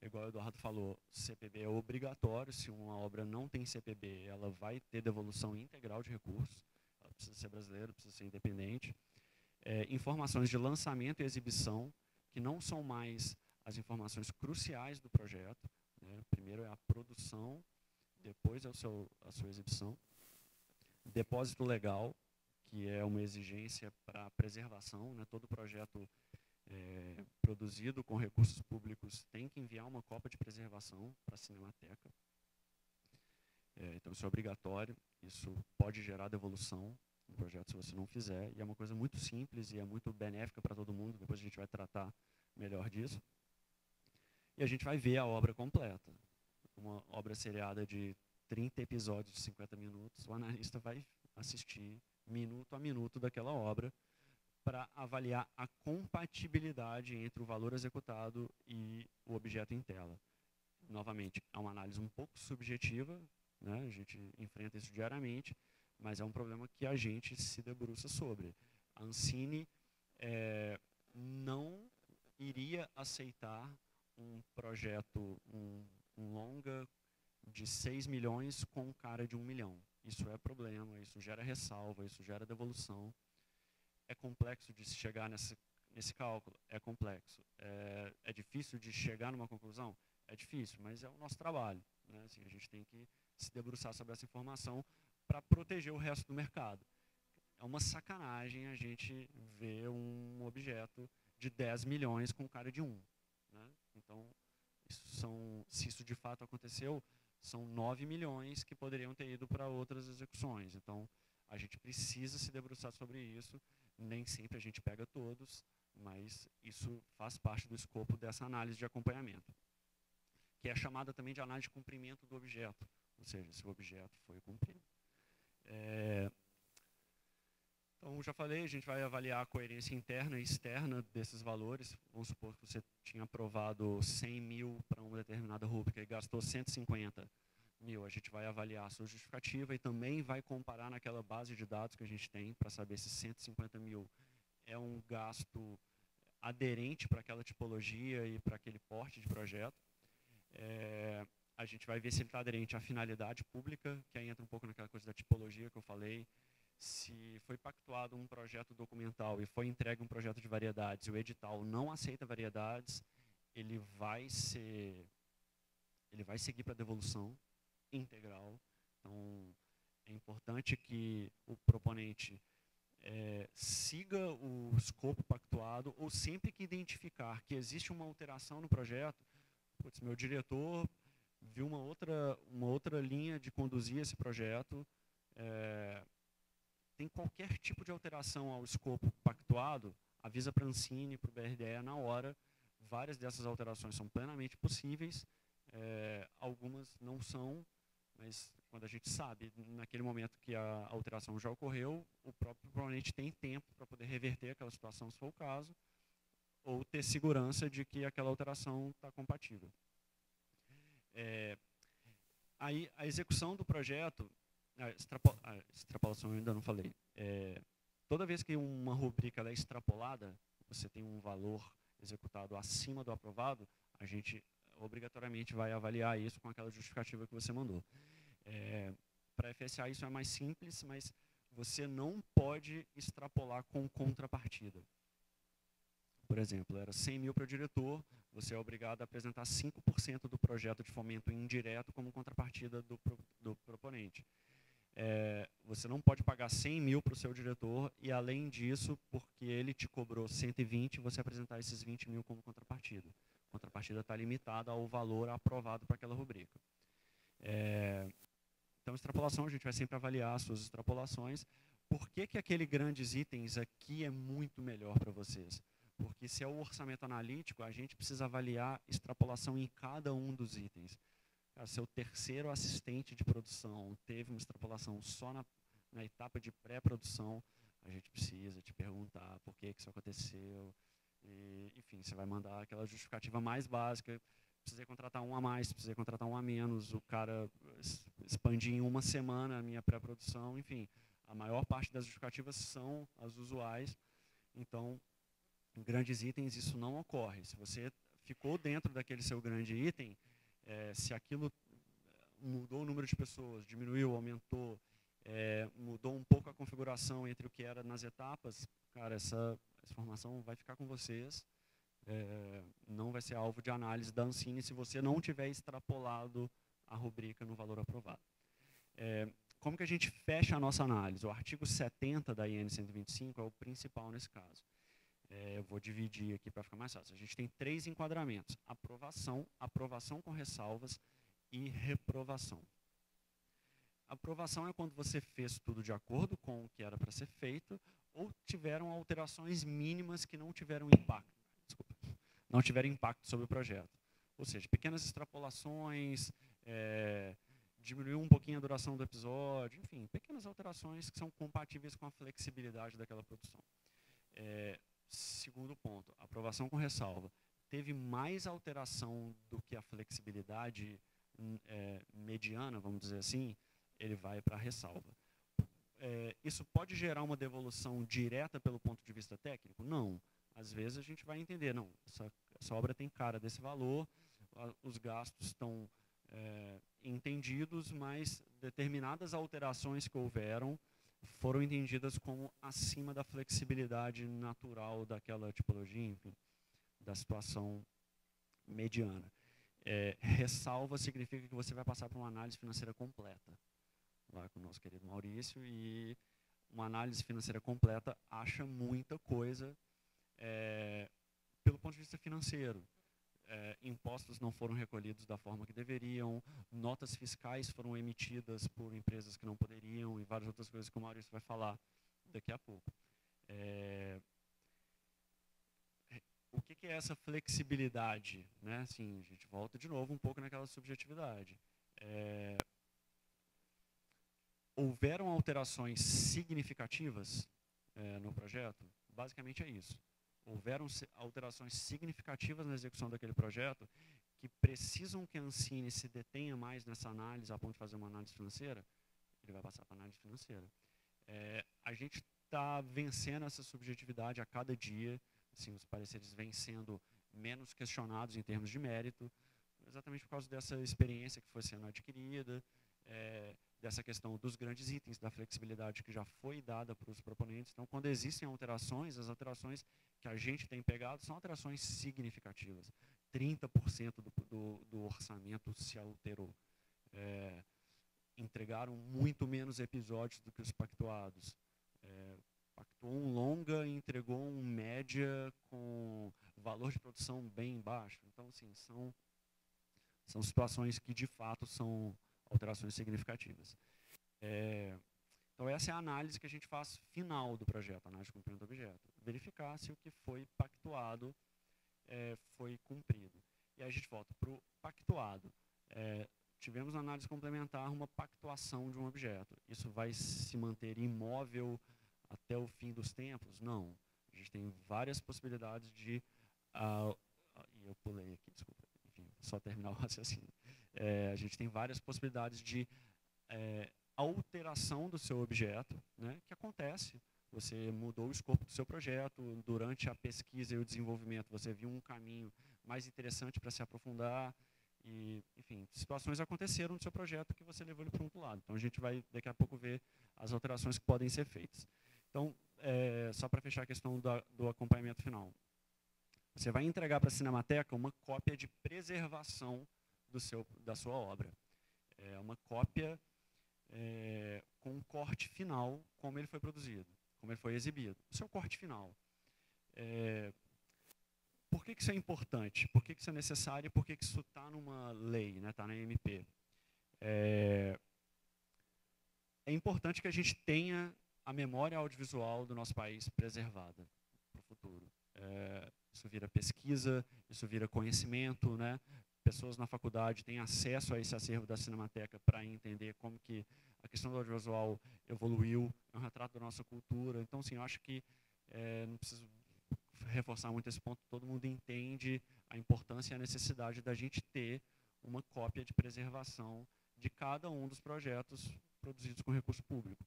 igual o Eduardo falou, CPB é obrigatório. Se uma obra não tem CPB, ela vai ter devolução integral de recursos. Ela precisa ser brasileira, precisa ser independente. Informações de lançamento e exibição, que não são mais as informações cruciais do projeto. Né? Primeiro é a produção, depois é a sua exibição. Depósito legal, que é uma exigência para preservação. Né? Todo projeto produzido com recursos públicos tem que enviar uma cópia de preservação para a Cinemateca. Então, isso é obrigatório. Isso pode gerar devolução no projeto se você não fizer. E é uma coisa muito simples e é muito benéfica para todo mundo. Depois a gente vai tratar melhor disso. E a gente vai ver a obra completa. Uma obra seriada de 30 episódios de 50 minutos, o analista vai assistir minuto a minuto daquela obra para avaliar a compatibilidade entre o valor executado e o objeto em tela. Novamente, é uma análise um pouco subjetiva, né? A gente enfrenta isso diariamente, mas é um problema que a gente se debruça sobre. A Ancine não iria aceitar um projeto, um longa de 6 milhões com cara de 1 milhão. Isso é problema, isso gera ressalva, isso gera devolução. É complexo de se chegar nesse cálculo? É complexo. É difícil de chegar numa conclusão? É difícil, mas é o nosso trabalho. Né? Assim, a gente tem que se debruçar sobre essa informação para proteger o resto do mercado. É uma sacanagem a gente ver um objeto de 10 milhões com cara de 1. Né? Então, se isso de fato aconteceu, são 9 milhões que poderiam ter ido para outras execuções. Então, a gente precisa se debruçar sobre isso. Nem sempre a gente pega todos, mas isso faz parte do escopo dessa análise de acompanhamento, que é chamada também de análise de cumprimento do objeto, ou seja, se o objeto foi cumprido. Então, já falei, a gente vai avaliar a coerência interna e externa desses valores. Vamos supor que você tinha aprovado 100 mil para uma determinada rúbrica e gastou 150 mil. A gente vai avaliar a sua justificativa e também vai comparar naquela base de dados que a gente tem para saber se 150 mil é um gasto aderente para aquela tipologia e para aquele porte de projeto. A gente vai ver se ele está aderente à finalidade pública, que aí entra um pouco naquela coisa da tipologia que eu falei. Se foi pactuado um projeto documental e foi entregue um projeto de variedades e o edital não aceita variedades, ele vai seguir para devolução integral. Então, é importante que o proponente siga o escopo pactuado ou sempre que identificar que existe uma alteração no projeto, meu diretor viu uma outra linha de conduzir esse projeto, tem qualquer tipo de alteração ao escopo pactuado, avisa para a Ancine, para o BRDE na hora. Várias dessas alterações são plenamente possíveis, algumas não são, mas quando a gente sabe, naquele momento que a alteração já ocorreu, o próprio proponente tem tempo para poder reverter aquela situação, se for o caso, ou ter segurança de que aquela alteração está compatível. Aí, a execução do projeto, a extrapolação eu ainda não falei. Toda vez que uma rubrica ela é extrapolada, você tem um valor executado acima do aprovado, a gente obrigatoriamente vai avaliar isso com aquela justificativa que você mandou. Para a FSA isso é mais simples, mas você não pode extrapolar com contrapartida. Por exemplo, era 100 mil para o diretor, você é obrigado a apresentar 5% do projeto de fomento indireto como contrapartida do proponente. Você não pode pagar 100 mil para o seu diretor e, além disso, porque ele te cobrou 120, você apresentar esses 20 mil como contrapartida. A contrapartida está limitada ao valor aprovado para aquela rubrica. Então, extrapolação, a gente vai sempre avaliar as suas extrapolações. por que aquele grandes itens aqui é muito melhor para vocês? Porque se é o orçamento analítico, a gente precisa avaliar extrapolação em cada um dos itens. Seu terceiro assistente de produção teve uma extrapolação só na etapa de pré-produção, a gente precisa te perguntar por que isso aconteceu. E, enfim, você vai mandar aquela justificativa mais básica. Precisei contratar um a mais, precisei contratar um a menos, o cara expandir em uma semana a minha pré-produção, enfim. A maior parte das justificativas são as usuais. Então, em grandes itens, isso não ocorre. Se você ficou dentro daquele seu grande item, se aquilo mudou o número de pessoas, diminuiu, aumentou, mudou um pouco a configuração entre o que era nas etapas, cara, essa informação vai ficar com vocês, não vai ser alvo de análise da Ancine se você não tiver extrapolado a rubrica no valor aprovado. Como que a gente fecha a nossa análise? O artigo 70 da IN 125 é o principal nesse caso. Eu vou dividir aqui para ficar mais fácil. A gente tem 3 enquadramentos: aprovação, aprovação com ressalvas e reprovação. Aprovação é quando você fez tudo de acordo com o que era para ser feito ou tiveram alterações mínimas que não tiveram impacto. Desculpa, não tiveram impacto sobre o projeto. Ou seja, pequenas extrapolações, diminuiu um pouquinho a duração do episódio, enfim, pequenas alterações que são compatíveis com a flexibilidade daquela produção. Segundo ponto, aprovação com ressalva. Teve mais alteração do que a flexibilidade mediana, vamos dizer assim, ele vai para a ressalva. Isso pode gerar uma devolução direta pelo ponto de vista técnico? Não. Às vezes a gente vai entender, não, essa obra tem cara desse valor, os gastos estão entendidos, mas determinadas alterações que houveram foram entendidas como acima da flexibilidade natural daquela tipologia, enfim, da situação mediana. Ressalva significa que você vai passar por uma análise financeira completa, lá com o nosso querido Maurício, e uma análise financeira completa acha muita coisa pelo ponto de vista financeiro. Impostos não foram recolhidos da forma que deveriam, notas fiscais foram emitidas por empresas que não poderiam e várias outras coisas que o Maurício vai falar daqui a pouco. O que é essa flexibilidade? Né? Assim, a gente volta de novo um pouco naquela subjetividade. Houveram alterações significativas no projeto? Basicamente é isso. Houveram alterações significativas na execução daquele projeto que precisam que a Ancine se detenha mais nessa análise a ponto de fazer uma análise financeira, ele vai passar para a análise financeira. A gente está vencendo essa subjetividade a cada dia, assim, os pareceres vêm sendo menos questionados em termos de mérito, exatamente por causa dessa experiência que foi sendo adquirida, dessa questão dos grandes itens, da flexibilidade que já foi dada para os proponentes. Então, quando existem alterações, as alterações que a gente tem pegado são alterações significativas. 30% do orçamento se alterou. Entregaram muito menos episódios do que os pactuados. Pactuou um longa e entregou um média com valor de produção bem baixo. Então, assim, são situações que, de fato, são alterações significativas. Então, essa é a análise que a gente faz final do projeto, análise de cumprimento do objeto. Verificar se o que foi pactuado foi cumprido. E aí a gente volta para o pactuado. Tivemos na análise complementar uma pactuação de um objeto. Isso vai se manter imóvel até o fim dos tempos? Não. A gente tem várias possibilidades de... eu pulei aqui, desculpa. Enfim, só terminar o raciocínio. A gente tem várias possibilidades de alteração do seu objeto, né, que acontece. Você mudou o escopo do seu projeto, durante a pesquisa e o desenvolvimento você viu um caminho mais interessante para se aprofundar, e, enfim, situações aconteceram no seu projeto que você levou ele para um outro lado. Então, a gente vai, daqui a pouco, ver as alterações que podem ser feitas. Então, só para fechar a questão do acompanhamento final. Você vai entregar para a Cinemateca uma cópia de preservação da sua obra. Uma cópia com um corte final, como ele foi produzido, como ele foi exibido. O seu corte final. Por que isso é importante? Por que isso é necessário? E por que isso está numa lei, né? Está na MP? É importante que a gente tenha a memória audiovisual do nosso país preservada para o futuro. Isso vira pesquisa, isso vira conhecimento, né? Pessoas na faculdade têm acesso a esse acervo da Cinemateca para entender como que a questão do audiovisual evoluiu, é um retrato da nossa cultura. Então, assim, eu acho que não preciso reforçar muito esse ponto, todo mundo entende a importância e a necessidade da gente ter uma cópia de preservação de cada um dos projetos produzidos com recurso público.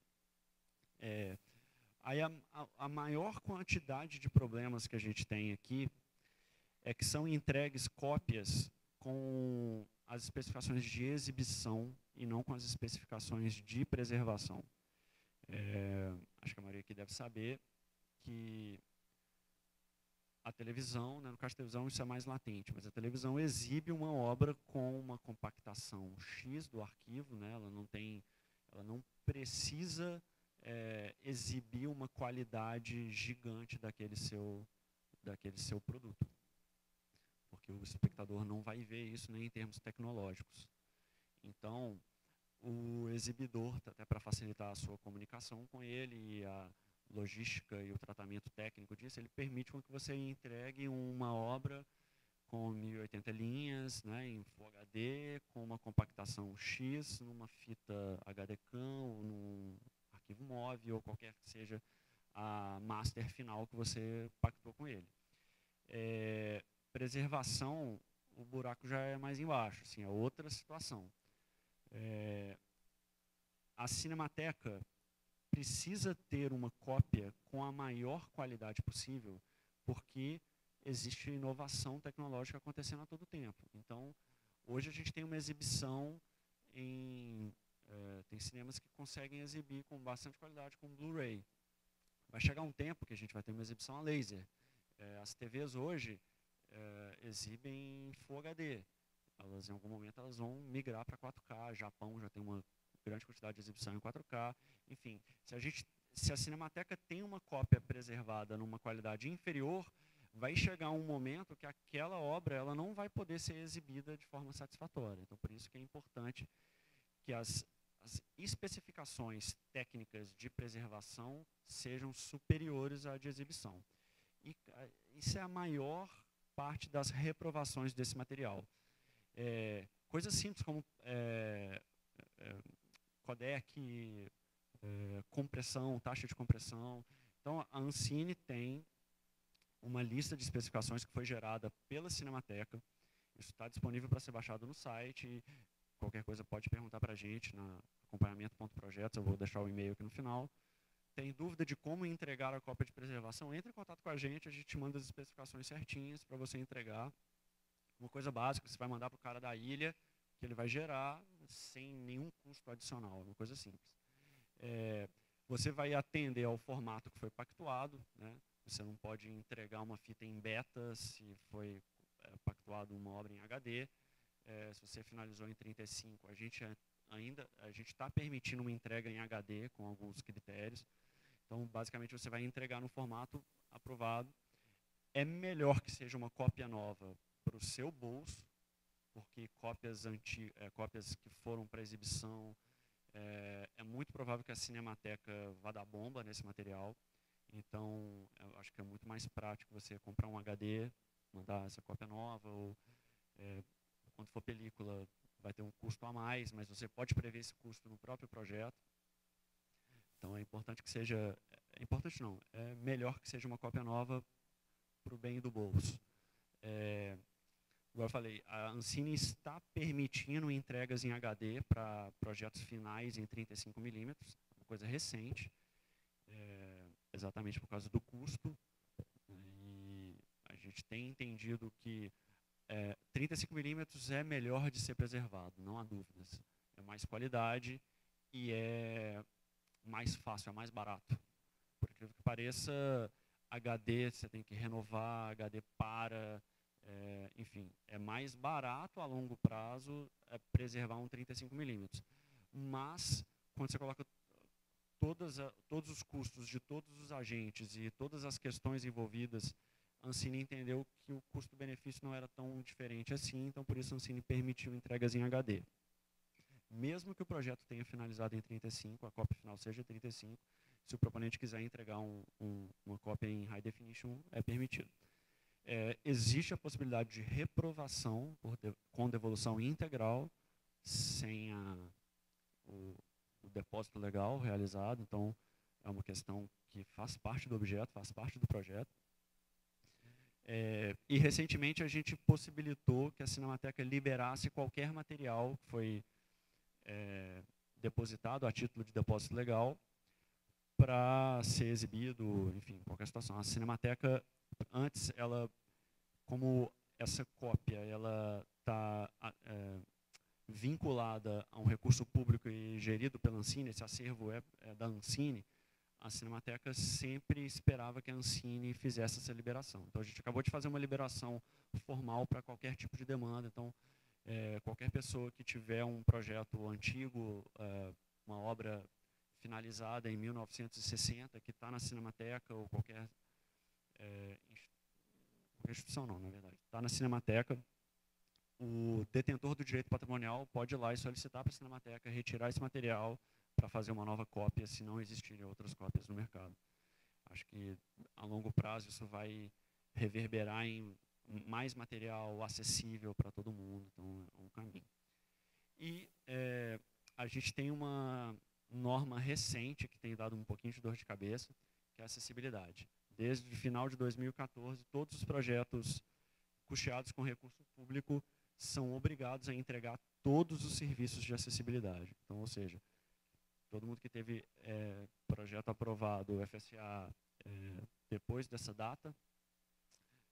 Aí a maior quantidade de problemas que a gente tem aqui é que são entregues cópias com as especificações de exibição e não com as especificações de preservação. Acho que a maioria aqui deve saber que a televisão, né, no caso da televisão isso é mais latente, mas a televisão exibe uma obra com uma compactação X do arquivo, né, ela não precisa exibir uma qualidade gigante daquele seu produto. Porque o espectador não vai ver isso nem em termos tecnológicos. Então, o exibidor, até para facilitar a sua comunicação com ele e a logística e o tratamento técnico disso, ele permite com que você entregue uma obra com 1080 linhas, né, em Full HD, com uma compactação X, numa fita HDCAM, ou num arquivo MOV, ou qualquer que seja a master final que você pactou com ele. Preservação, o buraco já é mais embaixo, assim, é outra situação. A Cinemateca precisa ter uma cópia com a maior qualidade possível, porque existe inovação tecnológica acontecendo a todo tempo. Então, hoje a gente tem uma exibição tem cinemas que conseguem exibir com bastante qualidade com Blu-ray. Vai chegar um tempo que a gente vai ter uma exibição a laser. As TVs hoje exibem Full HD. Em algum momento, elas vão migrar para 4K. Japão já tem uma grande quantidade de exibição em 4K. Enfim, se a Cinemateca tem uma cópia preservada numa qualidade inferior, vai chegar um momento que aquela obra ela não vai poder ser exibida de forma satisfatória. Então, por isso que é importante que as especificações técnicas de preservação sejam superiores à de exibição. E isso é a maior parte das reprovações desse material. Coisas simples como codec, compressão, taxa de compressão. Então, a Ancine tem uma lista de especificações que foi gerada pela Cinemateca. Isso está disponível para ser baixado no site. Qualquer coisa pode perguntar para a gente na acompanhamento.projetos, eu vou deixar o e-mail aqui no final. Tem dúvida de como entregar a cópia de preservação? Entre em contato com a gente manda as especificações certinhas para você entregar. Uma coisa básica, você vai mandar para o cara da ilha, que ele vai gerar sem nenhum custo adicional, uma coisa simples. Você vai atender ao formato que foi pactuado, né? Você não pode entregar uma fita em beta se foi pactuado uma obra em HD. Se você finalizou em 35, a gente está permitindo uma entrega em HD com alguns critérios. Então, basicamente, você vai entregar no formato aprovado. É melhor que seja uma cópia nova para o seu bolso, porque cópias que foram para exibição, é muito provável que a Cinemateca vá dar bomba nesse material. Então, eu acho que é muito mais prático você comprar um HD, mandar essa cópia nova, ou quando for película vai ter um custo a mais, mas você pode prever esse custo no próprio projeto. Então é importante que seja, é melhor que seja uma cópia nova para o bem do bolso. Igual eu falei, a Ancine está permitindo entregas em HD para projetos finais em 35mm, uma coisa recente, exatamente por causa do custo. E a gente tem entendido que 35mm é melhor de ser preservado, não há dúvidas. É mais qualidade e é mais fácil, é mais barato. Por incrível que pareça, HD você tem que renovar, HD para, enfim, é mais barato a longo prazo preservar um 35mm. Mas, quando você coloca todos os custos de todos os agentes e todas as questões envolvidas, a Ancine entendeu que o custo-benefício não era tão diferente assim, então por isso a Ancine permitiu entregas em HD. Mesmo que o projeto tenha finalizado em 35, a cópia final seja 35, se o proponente quiser entregar uma cópia em High Definition, é permitido. Existe a possibilidade de reprovação com devolução integral, sem o depósito legal realizado. Então, é uma questão que faz parte do objeto, faz parte do projeto. E, recentemente, a gente possibilitou que a Cinemateca liberasse qualquer material que foi depositado a título de depósito legal para ser exibido, enfim, qualquer situação. A Cinemateca, antes, como essa cópia está vinculada a um recurso público e gerido pela Ancine, esse acervo é da Ancine, a Cinemateca sempre esperava que a Ancine fizesse essa liberação. Então, a gente acabou de fazer uma liberação formal para qualquer tipo de demanda. Então, qualquer pessoa que tiver um projeto antigo, uma obra finalizada em 1960, que está na Cinemateca, ou qualquer instituição não, na verdade, está na Cinemateca, o detentor do direito patrimonial pode ir lá e solicitar para a Cinemateca retirar esse material para fazer uma nova cópia, se não existirem outras cópias no mercado. Acho que, a longo prazo, isso vai reverberar em mais material acessível para todo mundo. Então, é um caminho. E a gente tem uma norma recente que tem dado um pouquinho de dor de cabeça, que é a acessibilidade. Desde o final de 2014, todos os projetos custeados com recurso público são obrigados a entregar todos os serviços de acessibilidade. Então, ou seja, todo mundo que teve projeto aprovado, FSA, depois dessa data,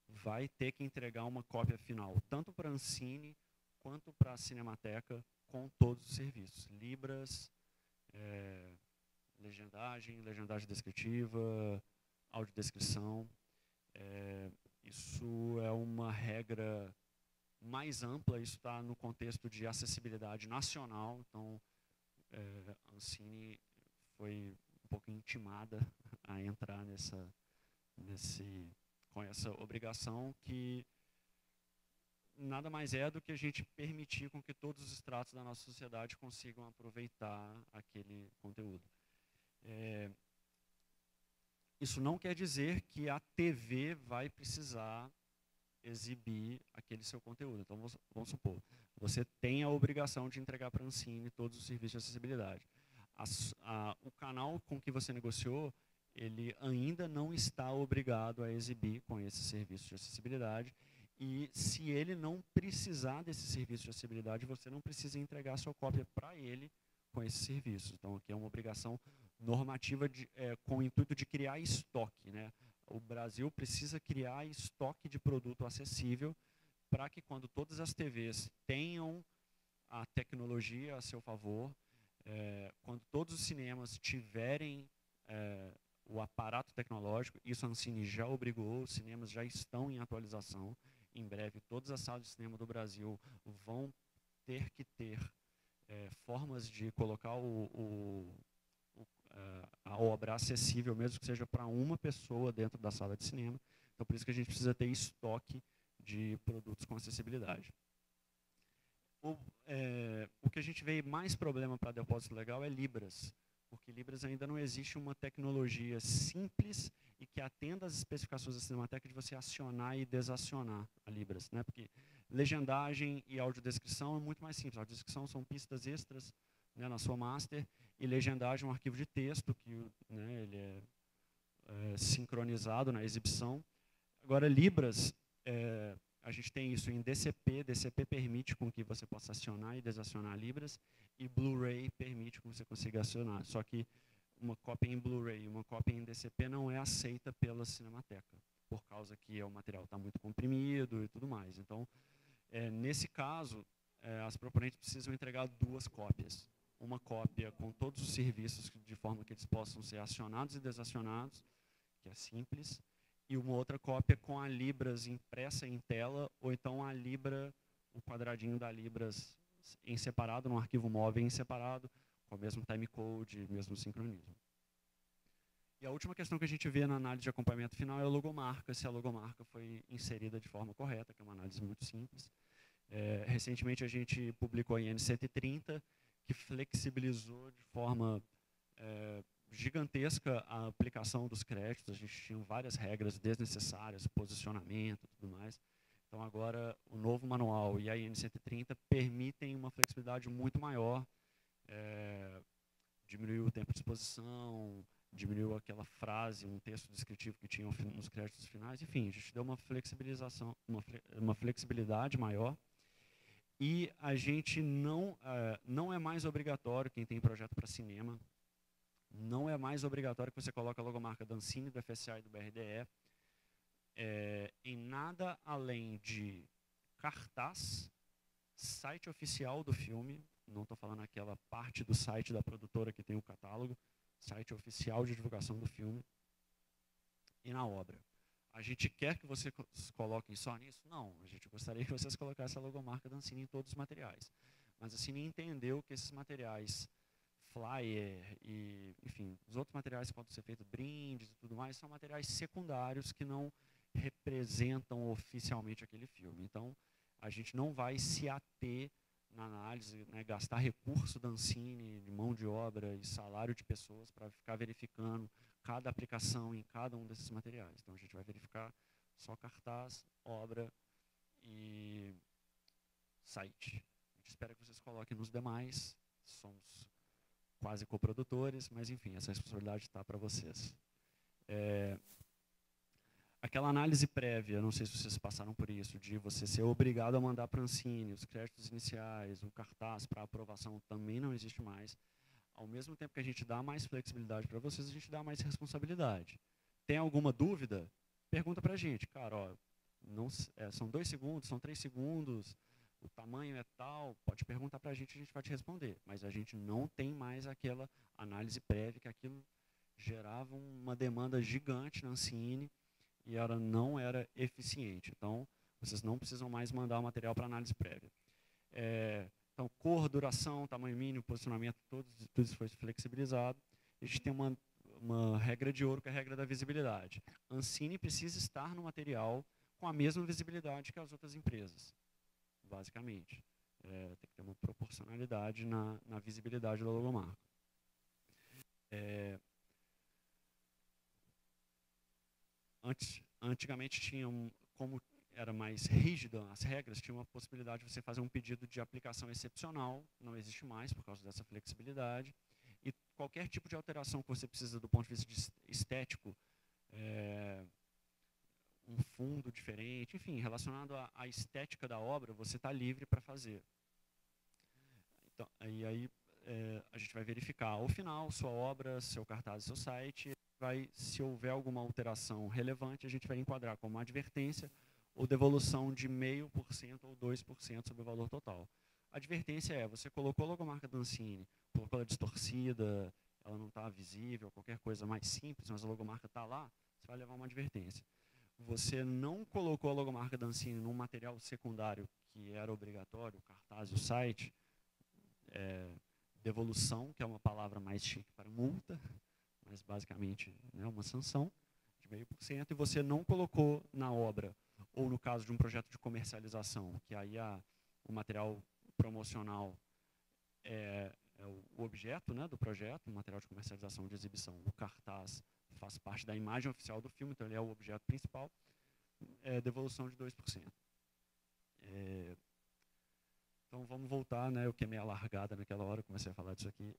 vai ter que entregar uma cópia final, tanto para a Ancine quanto para a Cinemateca, com todos os serviços. Libras, legendagem descritiva, audiodescrição. Isso é uma regra mais ampla, isso está no contexto de acessibilidade nacional. Então, a Ancine foi um pouco intimada a entrar com essa obrigação, que nada mais é do que a gente permitir com que todos os estratos da nossa sociedade consigam aproveitar aquele conteúdo. Isso não quer dizer que a TV vai precisar exibir aquele seu conteúdo. Então, vamos supor, você tem a obrigação de entregar para a Ancine todos os serviços de acessibilidade. O canal com que você negociou, ele ainda não está obrigado a exibir com esses serviços de acessibilidade, e se ele não precisar desse serviço de acessibilidade, você não precisa entregar a sua cópia para ele com esses serviços. Então, aqui é uma obrigação normativa com o intuito de criar estoque, né? O Brasil precisa criar estoque de produto acessível para que, quando todas as TVs tenham a tecnologia a seu favor, quando todos os cinemas tiverem o aparato tecnológico, isso a Ancine já obrigou, os cinemas já estão em atualização. Em breve, todas as salas de cinema do Brasil vão ter que ter formas de colocar a obra acessível, mesmo que seja para uma pessoa dentro da sala de cinema. Então, por isso que a gente precisa ter estoque de produtos com acessibilidade. O que a gente vê mais problema para depósito legal é Libras, porque Libras ainda não existe uma tecnologia simples e que atenda às especificações da Cinemateca de você acionar e desacionar a Libras, né? Porque legendagem e audiodescrição é muito mais simples. A audiodescrição são pistas extras, né, na sua master, e legendagem é um arquivo de texto que, né, ele é sincronizado na exibição. Agora, Libras, a gente tem isso em DCP. DCP permite com que você possa acionar e desacionar Libras, e Blu-ray permite que você consiga acionar. Só que uma cópia em Blu-ray e uma cópia em DCP não é aceita pela Cinemateca, por causa que o material está muito comprimido e tudo mais. Então, nesse caso, as proponentes precisam entregar duas cópias. Uma cópia com todos os serviços, de forma que eles possam ser acionados e desacionados, que é simples, e uma outra cópia com a Libras impressa em tela, ou então a Libra, o quadradinho da Libras em separado, num arquivo móvel em separado, com o mesmo timecode, mesmo sincronismo. E a última questão que a gente vê na análise de acompanhamento final é a logomarca, se a logomarca foi inserida de forma correta, que é uma análise muito simples. Recentemente a gente publicou a IN 130, que flexibilizou de forma gigantesca a aplicação dos créditos, a gente tinha várias regras desnecessárias, posicionamento e tudo mais. Então, agora, o novo manual e a IN 130 permitem uma flexibilidade muito maior, diminuiu o tempo de exposição, diminuiu aquela frase, um texto descritivo que tinha nos créditos finais, enfim, a gente deu uma flexibilização, uma flexibilidade maior. E a gente não é mais obrigatório, quem tem projeto para cinema, não é mais obrigatório que você coloque a logomarca da Ancine, do FSA e do BRDE em nada além de cartaz, site oficial do filme, não estou falando aquela parte do site da produtora que tem o catálogo, site oficial de divulgação do filme, e na obra. A gente quer que vocês coloquem só nisso? Não, a gente gostaria que vocês colocassem a logomarca da Ancine em todos os materiais. Mas a Ancine entendeu que esses materiais, flyer e, enfim, os outros materiais que podem ser feitos, brindes e tudo mais, são materiais secundários que não representam oficialmente aquele filme. Então, a gente não vai se ater na análise, né, gastar recurso da Ancine, de mão de obra e salário de pessoas para ficar verificando cada aplicação em cada um desses materiais. Então, a gente vai verificar só cartaz, obra e site. A gente espera que vocês coloquem nos demais. Somos quase coprodutores, mas, enfim, essa responsabilidade está para vocês. Aquela análise prévia, não sei se vocês passaram por isso, de você ser obrigado a mandar para a Ancine os créditos iniciais, o cartaz para aprovação, também não existe mais. Ao mesmo tempo que a gente dá mais flexibilidade para vocês, a gente dá mais responsabilidade. Tem alguma dúvida? Pergunta para a gente. Cara, ó, não, são 2 segundos, são 3 segundos, o tamanho é tal, pode perguntar para a gente vai te responder. Mas a gente não tem mais aquela análise prévia, que aquilo gerava uma demanda gigante na Ancine, e ela não era eficiente. Então, vocês não precisam mais mandar o material para análise prévia. Então, cor, duração, tamanho mínimo, posicionamento, tudo isso foi flexibilizado. A gente tem uma regra de ouro, que é a regra da visibilidade. A Ancine precisa estar no material com a mesma visibilidade que as outras empresas, basicamente. Tem que ter uma proporcionalidade na visibilidade da logomarca. Antigamente como era mais rígida as regras, tinha uma possibilidade de você fazer um pedido de aplicação excepcional, não existe mais por causa dessa flexibilidade, e qualquer tipo de alteração que você precisa do ponto de vista estético, um fundo diferente, enfim, relacionado à estética da obra, você está livre para fazer. Então, aí a gente vai verificar ao final sua obra, seu cartaz, seu site. Se houver alguma alteração relevante, a gente vai enquadrar como advertência ou devolução de 0,5% ou 2% sobre o valor total. A advertência você colocou a logomarca da Ancine, colocou ela distorcida, ela não está visível, qualquer coisa mais simples, mas a logomarca está lá, você vai levar uma advertência. Você não colocou a logomarca da Ancine num material secundário que era obrigatório, o cartaz e o site, devolução, que é uma palavra mais chique para multa, mas basicamente uma sanção de 0,5%, e você não colocou na obra, ou no caso de um projeto de comercialização, que aí o material promocional é o objeto do projeto, o material de comercialização de exibição, o cartaz faz parte da imagem oficial do filme, então ele é o objeto principal, devolução de 2%. Então, vamos voltar, eu queimei a largada naquela hora, comecei a falar disso aqui.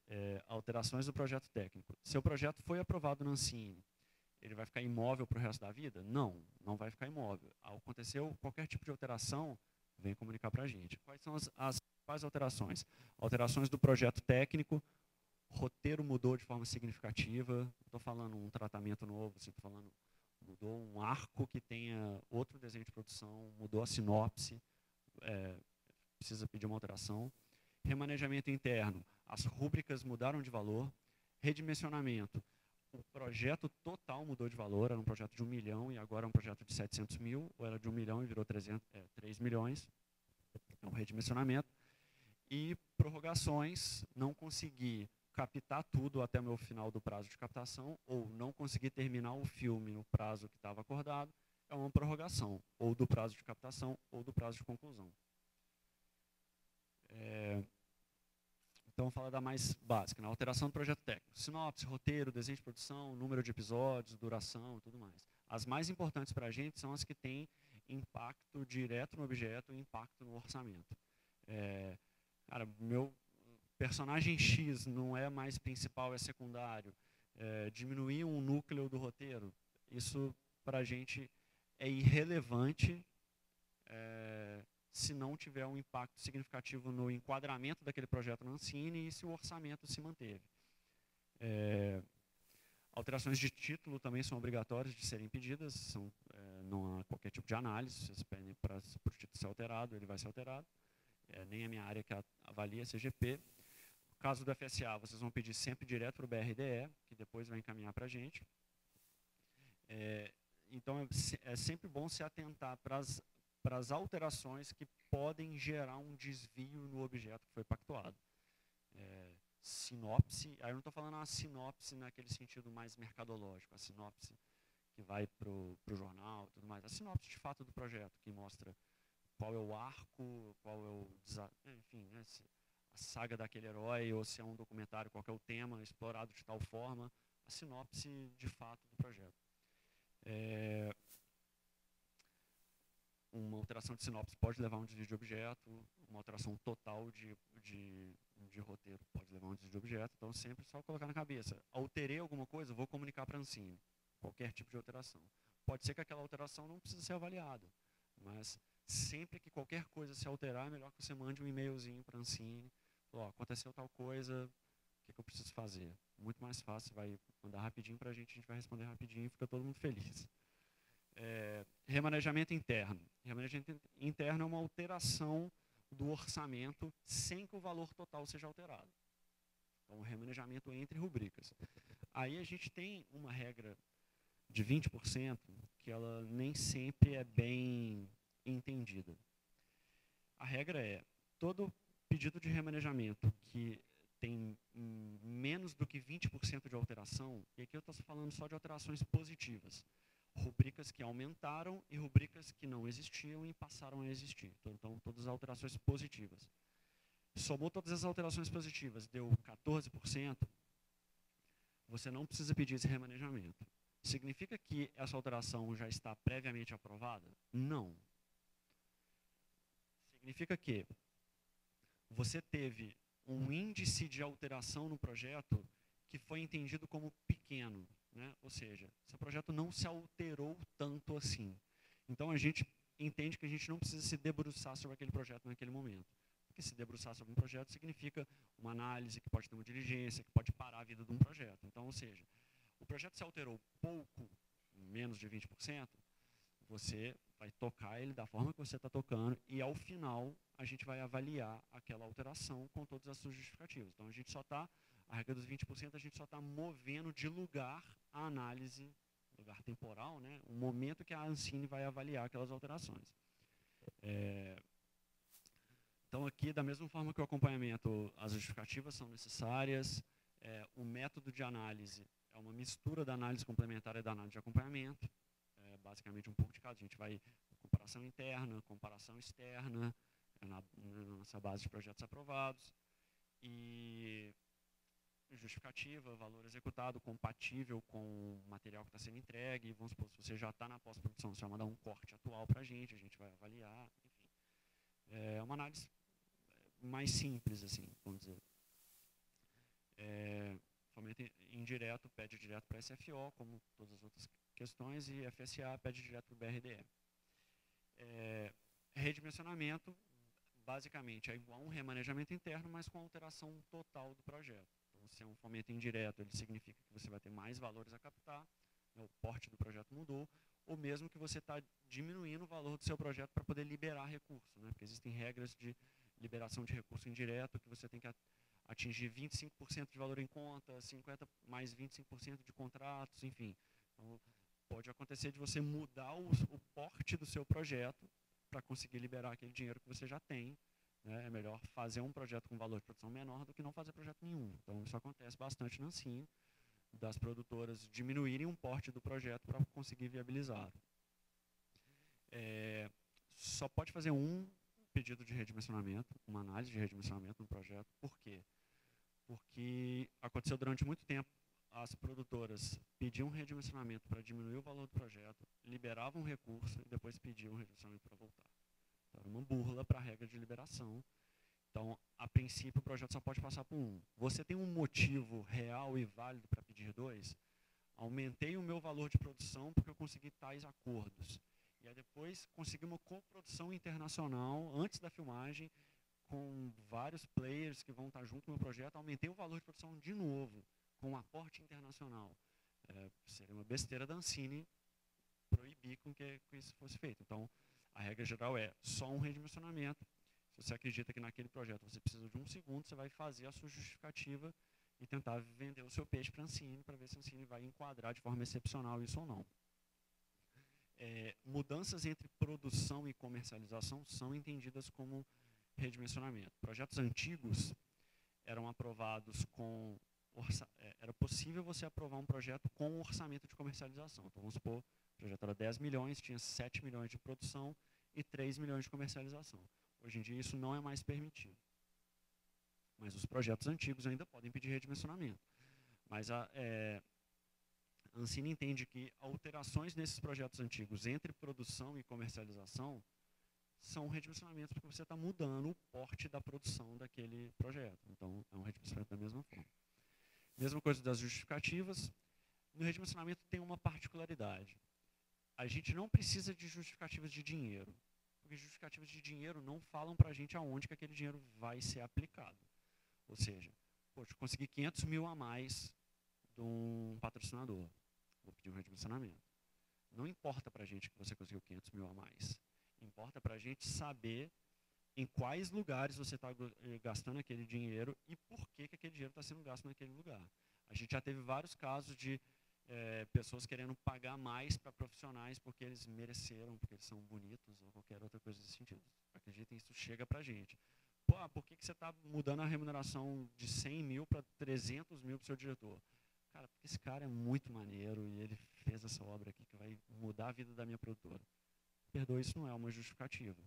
Alterações do projeto técnico. Seu projeto foi aprovado na Ancine, ele vai ficar imóvel para o resto da vida? Não, não vai ficar imóvel. Aconteceu qualquer tipo de alteração, vem comunicar para a gente. Quais são quais alterações? Alterações do projeto técnico, roteiro mudou de forma significativa, estou falando um tratamento novo, estou falando mudou um arco que tenha outro desenho de produção, mudou a sinopse, precisa pedir uma alteração. Remanejamento interno, as rúbricas mudaram de valor. Redimensionamento, o projeto total mudou de valor, era um projeto de 1 milhão e agora é um projeto de 700 mil, ou era de 1 milhão e virou 3 milhões. É um redimensionamento. E prorrogações, não consegui captar tudo até o meu final do prazo de captação, ou não consegui terminar o filme no prazo que estava acordado, é uma prorrogação, ou do prazo de captação, ou do prazo de conclusão. Então, vamos falar da mais básica, na alteração do projeto técnico. Sinopse, roteiro, desenho de produção, número de episódios, duração e tudo mais. As mais importantes para a gente são as que têm impacto direto no objeto e impacto no orçamento. Cara, meu personagem X não é mais principal, é secundário. Diminuir um núcleo do roteiro, isso para a gente é irrelevante se não tiver um impacto significativo no enquadramento daquele projeto na Ancine e se o orçamento se manteve. Alterações de título também são obrigatórias de serem pedidas, não há qualquer tipo de análise, vocês pedem para o título ser alterado, ele vai ser alterado. Nem a minha área que avalia a CGP. No caso do FSA, vocês vão pedir sempre direto para o BRDE, que depois vai encaminhar para a gente. Então, é sempre bom se atentar para as alterações que podem gerar um desvio no objeto que foi pactuado. Sinopse, aí eu não estou falando uma sinopse naquele sentido mais mercadológico, a sinopse que vai para o jornal e tudo mais. A sinopse de fato do projeto, que mostra qual é o arco, qual é o enfim, né, a saga daquele herói, ou se é um documentário, qual é o tema explorado de tal forma, a sinopse de fato do projeto. Uma alteração de sinopse pode levar a um desvio de objeto, uma alteração total de roteiro pode levar a um desvio de objeto, então sempre só colocar na cabeça. Alterei alguma coisa, vou comunicar para a Ancine, qualquer tipo de alteração. Pode ser que aquela alteração não precise ser avaliada, mas sempre que qualquer coisa se alterar, é melhor que você mande um e-mailzinho para a Ancine, aconteceu tal coisa, o que eu preciso fazer? Muito mais fácil, vai mandar rapidinho para a gente vai responder rapidinho e fica todo mundo feliz. Remanejamento interno. Remanejamento interno é uma alteração do orçamento sem que o valor total seja alterado. Então, remanejamento entre rubricas. Aí a gente tem uma regra de 20% que ela nem sempre é bem entendida. A regra é, todo pedido de remanejamento que tem menos do que 20% de alteração, e aqui eu estou falando só de alterações positivas, rubricas que aumentaram e rubricas que não existiam e passaram a existir. Então, todas as alterações positivas. Somou todas as alterações positivas, deu 14%, você não precisa pedir esse remanejamento. Significa que essa alteração já está previamente aprovada? Não. Significa que você teve um índice de alteração no projeto que foi entendido como pequeno. Né? Ou seja, seu projeto não se alterou tanto assim. Então, a gente entende que a gente não precisa se debruçar sobre aquele projeto naquele momento. Porque se debruçar sobre um projeto significa uma análise que pode ter uma diligência, que pode parar a vida de um projeto. Então, ou seja, o projeto se alterou pouco, menos de 20%, você vai tocar ele da forma que você está tocando e, ao final, a gente vai avaliar aquela alteração com todas as suas justificativas. Então, a gente só está, a regra dos 20%, a gente só está movendo de lugar a análise, lugar temporal, né, o momento que a Ancine vai avaliar aquelas alterações. Então, aqui, da mesma forma que o acompanhamento, as justificativas são necessárias, o método de análise é uma mistura da análise complementar e da análise de acompanhamento, basicamente um pouco de cada. A gente vai comparação interna, comparação externa, na nossa base de projetos aprovados, e justificativa, valor executado, compatível com o material que está sendo entregue. Vamos supor, se você já está na pós-produção, você vai mandar um corte atual para a gente vai avaliar, enfim. É uma análise mais simples, assim, vamos dizer. Fomento indireto pede direto para a SFO, como todas as outras questões, e FSA pede direto para o BRDE. Redimensionamento, basicamente, é igual a um remanejamento interno, mas com alteração total do projeto. Então, se é um fomento indireto, ele significa que você vai ter mais valores a captar, né, o porte do projeto mudou, ou mesmo que você está diminuindo o valor do seu projeto para poder liberar recurso, né, porque existem regras de liberação de recurso indireto, que você tem que atingir 25% de valor em conta, 50% mais 25% de contratos, enfim. Então, pode acontecer de você mudar o porte do seu projeto para conseguir liberar aquele dinheiro que você já tem. Né? É melhor fazer um projeto com valor de produção menor do que não fazer projeto nenhum. Então, isso acontece bastante na Ancine, das produtoras diminuírem um porte do projeto para conseguir viabilizar. Só pode fazer um pedido de redimensionamento, uma análise de redimensionamento no projeto. Por quê? porque aconteceu durante muito tempo, as produtoras pediam redimensionamento para diminuir o valor do projeto, liberavam o recurso e depois pediam redimensionamento para voltar. Então, era uma burla para a regra de liberação. Então, a princípio, o projeto só pode passar por um. Você tem um motivo real e válido para pedir dois? Aumentei o meu valor de produção porque eu consegui tais acordos. E aí depois consegui uma coprodução internacional antes da filmagem, com vários players que vão estar junto no meu projeto. Aumentei o valor de produção de novo, com um aporte internacional. Seria uma besteira da Ancine proibir com que isso fosse feito. Então, a regra geral é só um redimensionamento. Se você acredita que naquele projeto você precisa de um segundo, você vai fazer a sua justificativa e tentar vender o seu peixe para a Ancine, para ver se a Ancine vai enquadrar de forma excepcional isso ou não. Mudanças entre produção e comercialização são entendidas como redimensionamento. Projetos antigos eram aprovados com... Era possível você aprovar um projeto com orçamento de comercialização. Então, vamos supor, o projeto era 10 milhões, tinha 7 milhões de produção e 3 milhões de comercialização. Hoje em dia, isso não é mais permitido. Mas os projetos antigos ainda podem pedir redimensionamento. Mas a Ancine entende que alterações nesses projetos antigos entre produção e comercialização são redimensionamentos porque você está mudando o porte da produção daquele projeto. Então, é um redimensionamento da mesma forma. Mesma coisa das justificativas. No redimensionamento tem uma particularidade. A gente não precisa de justificativas de dinheiro. Porque justificativas de dinheiro não falam para a gente aonde que aquele dinheiro vai ser aplicado. Ou seja, poxa, eu consegui 500 mil a mais de um patrocinador. Vou pedir um redimensionamento. Não importa para a gente que você conseguiu 500 mil a mais. Importa para a gente saber em quais lugares você está gastando aquele dinheiro e por que aquele dinheiro está sendo gasto naquele lugar. A gente já teve vários casos de pessoas querendo pagar mais para profissionais porque eles mereceram, porque eles são bonitos ou qualquer outra coisa desse sentido. Acreditem, isso chega para a gente. Pô, por que você está mudando a remuneração de 100 mil para 300 mil para o seu diretor? Cara, porque esse cara é muito maneiro e ele fez essa obra aqui que vai mudar a vida da minha produtora. Perdoa, isso não é uma justificativa.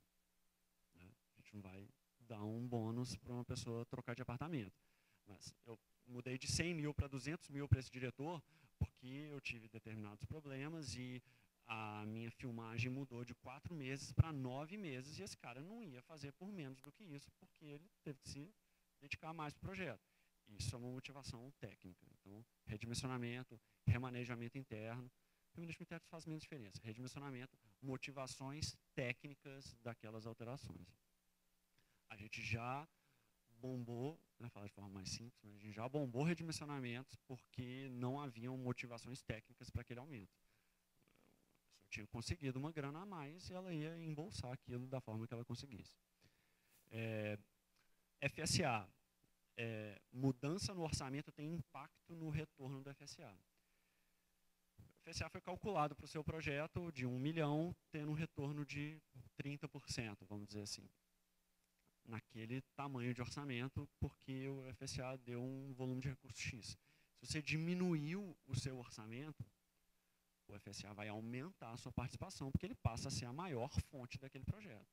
Né? A gente não vai dar um bônus para uma pessoa trocar de apartamento. Mas eu mudei de 100 mil para 200 mil para esse diretor porque eu tive determinados problemas e a minha filmagem mudou de 4 meses para 9 meses e esse cara não ia fazer por menos do que isso porque ele teve que se dedicar mais para o projeto. Isso é uma motivação técnica. Então, redimensionamento, remanejamento interno. Remanejamento interno faz menos diferença. Redimensionamento, motivações técnicas daquelas alterações. A gente já bombou, vou falar de forma mais simples, mas a gente já bombou redimensionamentos porque não haviam motivações técnicas para aquele aumento. Eu tinha conseguido uma grana a mais e ela ia embolsar aquilo da forma que ela conseguisse. FSA. Mudança no orçamento tem impacto no retorno do FSA. O FSA foi calculado para o seu projeto de 1 milhão, tendo um retorno de 30%, vamos dizer assim. Naquele tamanho de orçamento, porque o FSA deu um volume de recursos X. Se você diminuiu o seu orçamento, o FSA vai aumentar a sua participação, porque ele passa a ser a maior fonte daquele projeto.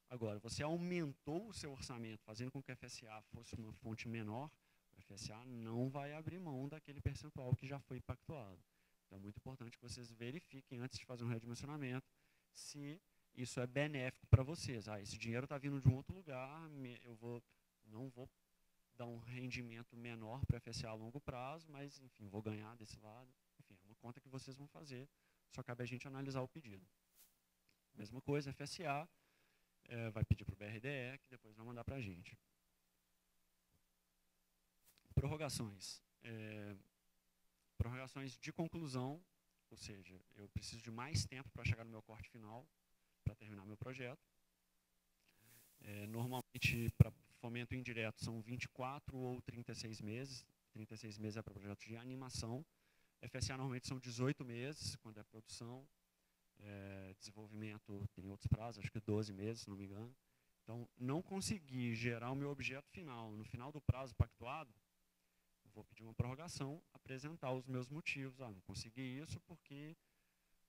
Agora, você aumentou o seu orçamento, fazendo com que o FSA fosse uma fonte menor, o FSA não vai abrir mão daquele percentual que já foi pactuado. Então, é muito importante que vocês verifiquem, antes de fazer um redimensionamento, se isso é benéfico para vocês. Esse dinheiro está vindo de um outro lugar, eu não vou dar um rendimento menor para o FSA a longo prazo, mas, enfim, vou ganhar desse lado. Enfim, é uma conta que vocês vão fazer, só cabe a gente analisar o pedido. Mesma coisa, FSA vai pedir para o BRDE, que depois vai mandar para a gente. Prorrogações. Prorrogações de conclusão, ou seja, eu preciso de mais tempo para chegar no meu corte final, para terminar meu projeto. Normalmente, para fomento indireto, são 24 ou 36 meses. 36 meses é para projeto de animação. FSA normalmente são 18 meses, quando é produção. Desenvolvimento tem outros prazos, acho que 12 meses, se não me engano. Então, não consegui gerar o meu objeto final no final do prazo pactuado, vou pedir uma prorrogação, apresentar os meus motivos. Não consegui isso porque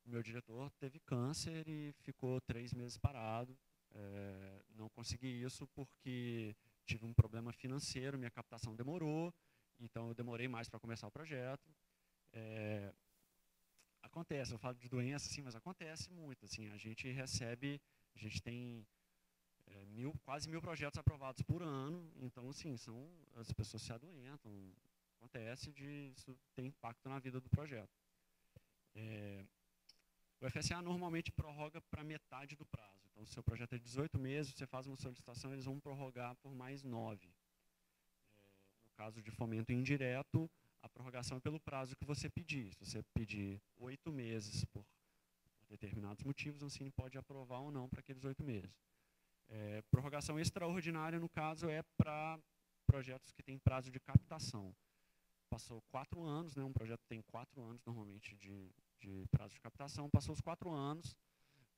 o meu diretor teve câncer e ficou 3 meses parado. Não consegui isso porque tive um problema financeiro, minha captação demorou, então eu demorei mais para começar o projeto. Acontece, eu falo de doença, sim, mas acontece muito. Assim, a gente tem quase 1000 projetos aprovados por ano, então assim, as pessoas se adoentam, acontece isso tem impacto na vida do projeto. O FSA normalmente prorroga para metade do prazo. Então, se o seu projeto é de 18 meses, você faz uma solicitação, eles vão prorrogar por mais 9. No caso de fomento indireto, a prorrogação é pelo prazo que você pedir. Se você pedir 8 meses por determinados motivos, a Ancine pode aprovar ou não para aqueles 8 meses. Prorrogação extraordinária, no caso, é para projetos que têm prazo de captação. Passou 4 anos, né, um projeto tem 4 anos normalmente de prazo de captação, passou os 4 anos,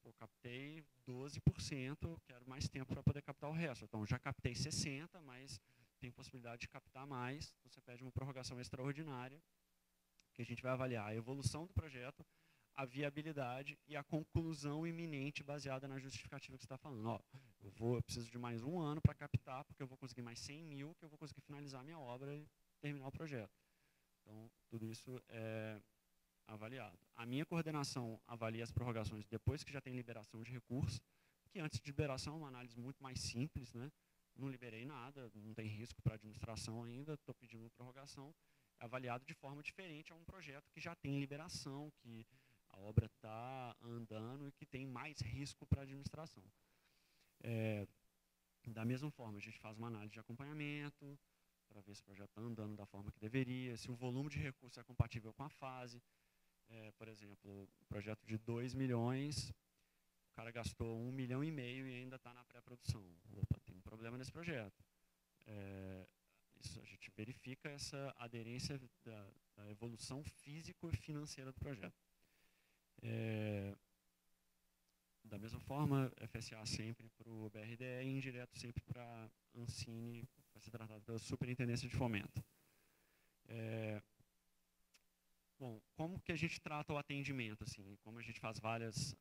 eu captei 12%, quero mais tempo para poder captar o resto. Então, já captei 60%, mas tem possibilidade de captar mais, então você pede uma prorrogação extraordinária, que a gente vai avaliar a evolução do projeto, a viabilidade e a conclusão iminente baseada na justificativa que você está falando. Ó, eu preciso de mais 1 ano para captar, porque eu vou conseguir mais 100 mil, que eu vou conseguir finalizar a minha obra e terminar o projeto. Então, tudo isso é avaliado. A minha coordenação avalia as prorrogações depois que já tem liberação de recurso, que antes de liberação é uma análise muito mais simples, né? Não liberei nada, não tem risco para a administração ainda, estou pedindo prorrogação, é avaliado de forma diferente a um projeto que já tem liberação, que a obra está andando e que tem mais risco para a administração. Da mesma forma, a gente faz uma análise de acompanhamento, para ver se o projeto está andando da forma que deveria, se o volume de recursos é compatível com a fase. Por exemplo, um projeto de 2 milhões, o cara gastou 1,5 milhão e ainda está na pré-produção. Opa, tem um problema nesse projeto. Isso, a gente verifica essa aderência da evolução físico e financeira do projeto. Da mesma forma, FSA sempre para o BRDE e indireto sempre para a Ancine, vai ser tratado pela Superintendência de Fomento. Bom, como que a gente trata o atendimento? Assim, como a gente faz várias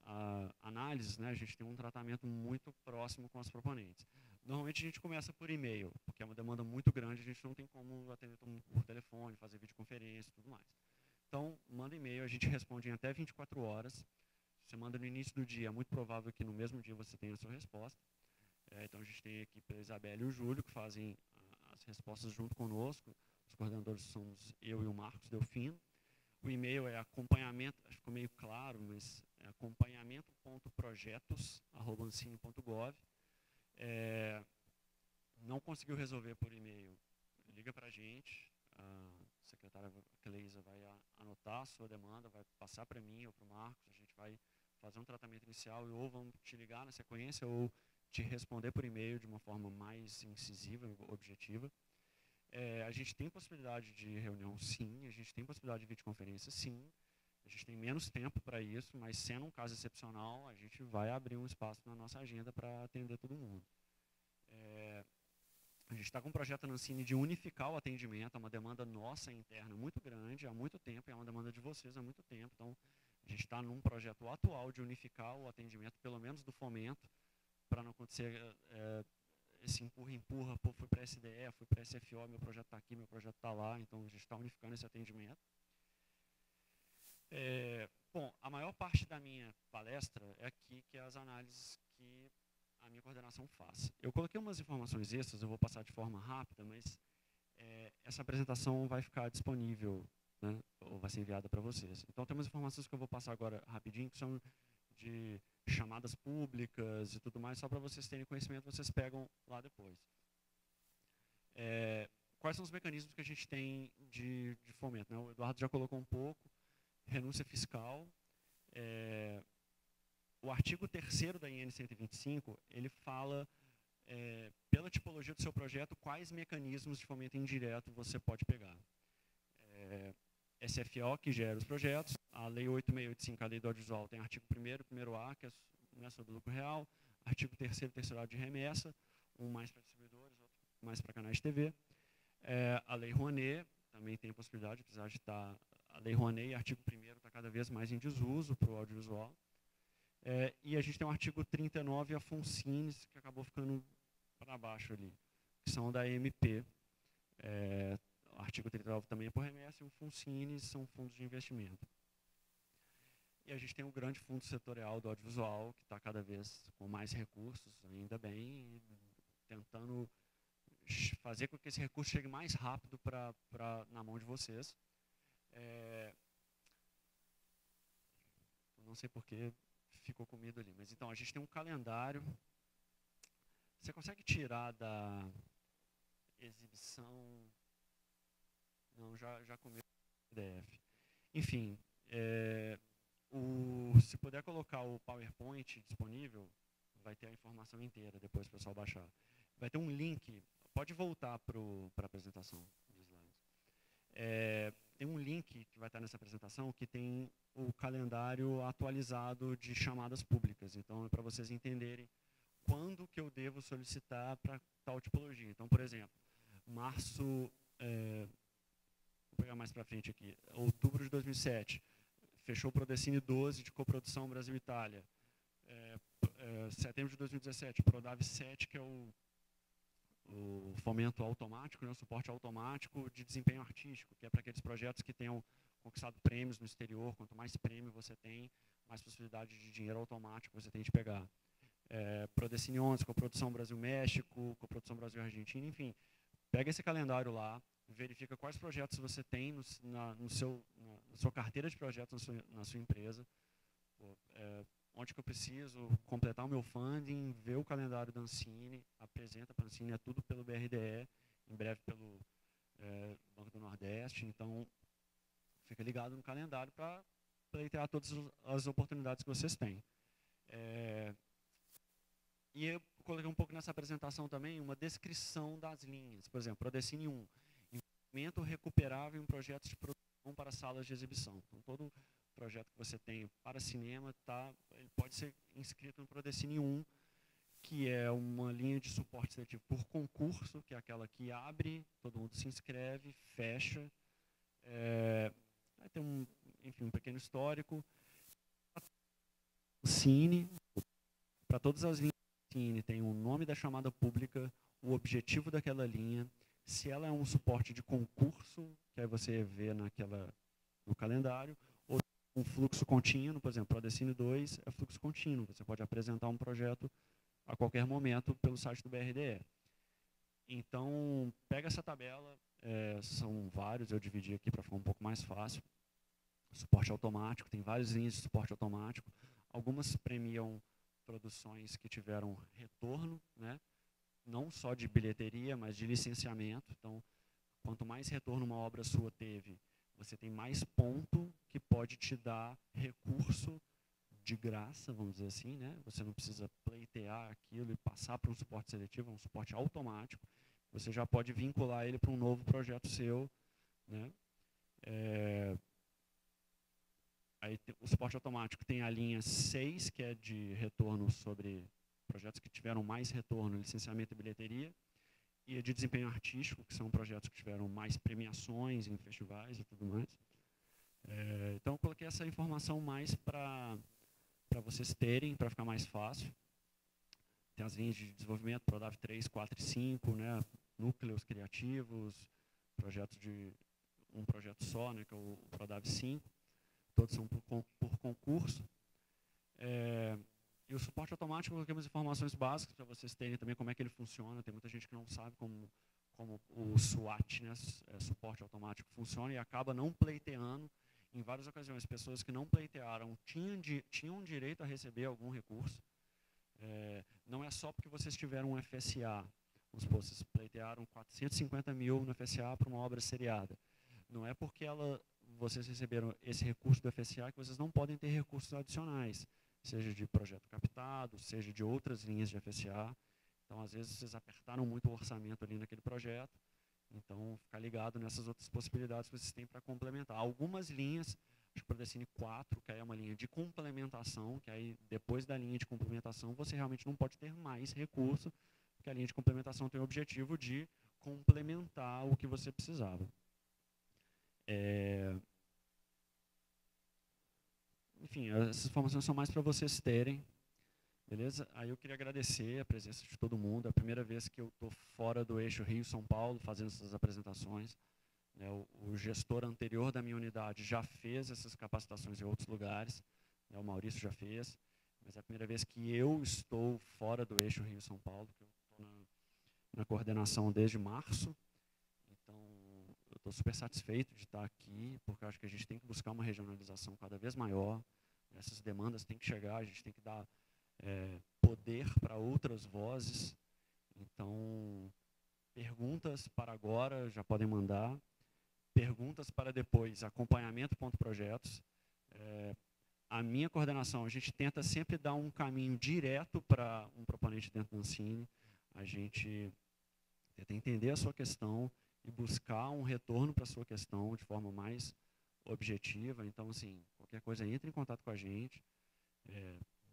análises, né, a gente tem um tratamento muito próximo com os proponentes. Normalmente a gente começa por e-mail, porque é uma demanda muito grande, a gente não tem como atender todo mundo por telefone, fazer videoconferência e tudo mais. Então, manda e-mail, a gente responde em até 24 horas. Você manda no início do dia, é muito provável que no mesmo dia você tenha a sua resposta. Então, a gente tem aqui a Isabela e o Júlio, que fazem as respostas junto conosco. Os coordenadores somos eu e o Marcos Delfino. O e-mail é acompanhamento, acho que ficou meio claro, mas é acompanhamento.projetos@ancine.gov. Não conseguiu resolver por e-mail, liga para a gente. A secretária Cleisa vai anotar a sua demanda, vai passar para mim ou para o Marcos. A gente vai fazer um tratamento inicial e ou vamos te ligar na sequência ou te responder por e-mail de uma forma mais incisiva, objetiva. A gente tem possibilidade de reunião, sim. A gente tem possibilidade de videoconferência, sim. A gente tem menos tempo para isso, mas sendo um caso excepcional, a gente vai abrir um espaço na nossa agenda para atender todo mundo. A gente está com um projeto na Ancine de unificar o atendimento, é uma demanda nossa interna muito grande, há muito tempo, e é uma demanda de vocês há muito tempo. Então, a gente está num projeto atual de unificar o atendimento, pelo menos do fomento, para não acontecer esse empurra-empurra, pô, fui para a SDE, fui para a SFO, meu projeto está aqui, meu projeto está lá, então a gente está unificando esse atendimento. Bom, a maior parte da minha palestra é aqui, que é as análises que a minha coordenação faz. Eu coloquei umas informações extras, eu vou passar de forma rápida, mas essa apresentação vai ficar disponível, né, ou vai ser enviada para vocês. Então, tem umas informações que eu vou passar agora rapidinho, que são de chamadas públicas e tudo mais, só para vocês terem conhecimento, vocês pegam lá depois. Quais são os mecanismos que a gente tem de fomento, né? O Eduardo já colocou um pouco. Renúncia fiscal. O artigo 3º da IN 125, ele fala, pela tipologia do seu projeto, quais mecanismos de fomento indireto você pode pegar. SFO, que gera os projetos, a Lei 8685, a Lei do Audiovisual, tem artigo 1º, 1º A, que é sobre lucro real, artigo 3º, 3º A de remessa, um mais para distribuidores, outro mais para canais de TV. A Lei Rouanet, também tem a possibilidade, apesar de estar... A Lei Rouanet, artigo 1º, está cada vez mais em desuso para o audiovisual. E a gente tem o artigo 39, a FUNCINES, que acabou ficando para baixo ali. que são da EMP. O artigo 39 também é por remessa, e o FUNCINE são fundos de investimento. E a gente tem um grande fundo setorial do audiovisual, que está cada vez com mais recursos, ainda bem, tentando fazer com que esse recurso chegue mais rápido na mão de vocês. Não sei por que ficou comido ali, mas então a gente tem um calendário. Você consegue tirar da exibição? Não, já comiu o PDF. Enfim, se puder colocar o PowerPoint disponível, vai ter a informação inteira depois para o pessoal baixar. Vai ter um link, pode voltar para a apresentação dos slides. Tem um link que vai estar nessa apresentação que tem o calendário atualizado de chamadas públicas. Então, é para vocês entenderem quando que eu devo solicitar para tal tipologia. Então, por exemplo, março, vou pegar mais para frente aqui, outubro de 2007, fechou o Prodecine 12 de coprodução Brasil-Itália. Setembro de 2017, Prodave 7, que é o fomento automático, né, o suporte automático de desempenho artístico, que é para aqueles projetos que tenham conquistado prêmios no exterior. Quanto mais prêmio você tem, mais possibilidade de dinheiro automático você tem de pegar. Prodecine 11, coprodução Brasil-México, coprodução Brasil-Argentina, enfim. Pega esse calendário lá, verifica quais projetos você tem na sua carteira de projetos na sua empresa, onde que eu preciso completar o meu funding, ver o calendário da Ancine, apresenta para a Ancine, é tudo pelo BRDE, em breve pelo Banco do Nordeste. Então, fica ligado no calendário para pleitear todas as oportunidades que vocês têm. E eu coloquei um pouco nessa apresentação também uma descrição das linhas. Por exemplo, Prodecine 1, investimento recuperável em projetos de produção para salas de exibição. Então, todo projeto que você tem para cinema, ele pode ser inscrito no Prodecine 1, que é uma linha de suporte seletivo por concurso, que é aquela que abre, todo mundo se inscreve, fecha. Vai ter um pequeno histórico. Cine, para todas as linhas do Cine, tem o nome da chamada pública, o objetivo daquela linha, se ela é um suporte de concurso, que aí você vê no calendário, ou um fluxo contínuo. Por exemplo, Prodecine 2 é fluxo contínuo. Você pode apresentar um projeto a qualquer momento pelo site do BRDE. Então, pega essa tabela, são vários, eu dividi aqui para ficar um pouco mais fácil. Suporte automático, tem várias linhas de suporte automático. Algumas premiam produções que tiveram retorno, né? Não só de bilheteria, mas de licenciamento. Então, quanto mais retorno uma obra sua teve, você tem mais ponto que pode te dar recurso de graça, vamos dizer assim, né? Você não precisa pleitear aquilo e passar para um suporte seletivo, é um suporte automático. Você já pode vincular ele para um novo projeto seu, né? Aí o suporte automático tem a linha 6, que é de retorno sobre projetos que tiveram mais retorno, licenciamento e bilheteria, e a de desempenho artístico, que são projetos que tiveram mais premiações em festivais e tudo mais. Então, eu coloquei essa informação mais para vocês terem, para ficar mais fácil. Tem as linhas de desenvolvimento, Prodave 3, 4 e 5, né? Núcleos criativos, projetos de um projeto só, né? Que é o Prodave 5. Todos são por concurso. E o suporte automático, eu coloquei umas informações básicas para vocês terem também como é que ele funciona. Tem muita gente que não sabe como o SWAT, né, suporte automático, funciona, e acaba não pleiteando. Em várias ocasiões, pessoas que não pleitearam tinham direito a receber algum recurso. Não é só porque vocês tiveram um FSA. Vamos supor, vocês pleitearam 450 mil no FSA para uma obra seriada. Não é porque vocês receberam esse recurso do FSA que vocês não podem ter recursos adicionais, seja de projeto captado, seja de outras linhas de FSA. Então, às vezes, vocês apertaram muito o orçamento ali naquele projeto. Então, ficar ligado nessas outras possibilidades que vocês têm para complementar. Algumas linhas, acho que o Prodecine 4, que aí é uma linha de complementação, que aí, depois da linha de complementação, você realmente não pode ter mais recurso, porque a linha de complementação tem o objetivo de complementar o que você precisava. Enfim, essas informações são mais para vocês terem. Beleza? Aí eu queria agradecer a presença de todo mundo. É a primeira vez que eu estou fora do eixo Rio-São Paulo fazendo essas apresentações. O gestor anterior da minha unidade já fez essas capacitações em outros lugares. O Maurício já fez. Mas é a primeira vez que eu estou fora do eixo Rio-São Paulo, que eu estou na coordenação desde março. Então, eu estou super satisfeito de estar aqui, porque eu acho que a gente tem que buscar uma regionalização cada vez maior. Essas demandas têm que chegar, a gente tem que dar poder para outras vozes. Então, perguntas para agora, já podem mandar. Perguntas para depois, acompanhamento.projetos. A minha coordenação, a gente tenta sempre dar um caminho direto para um proponente dentro do Ancine. A gente tenta entender a sua questão e buscar um retorno para a sua questão de forma mais objetiva. Então, assim, qualquer coisa, entre em contato com a gente.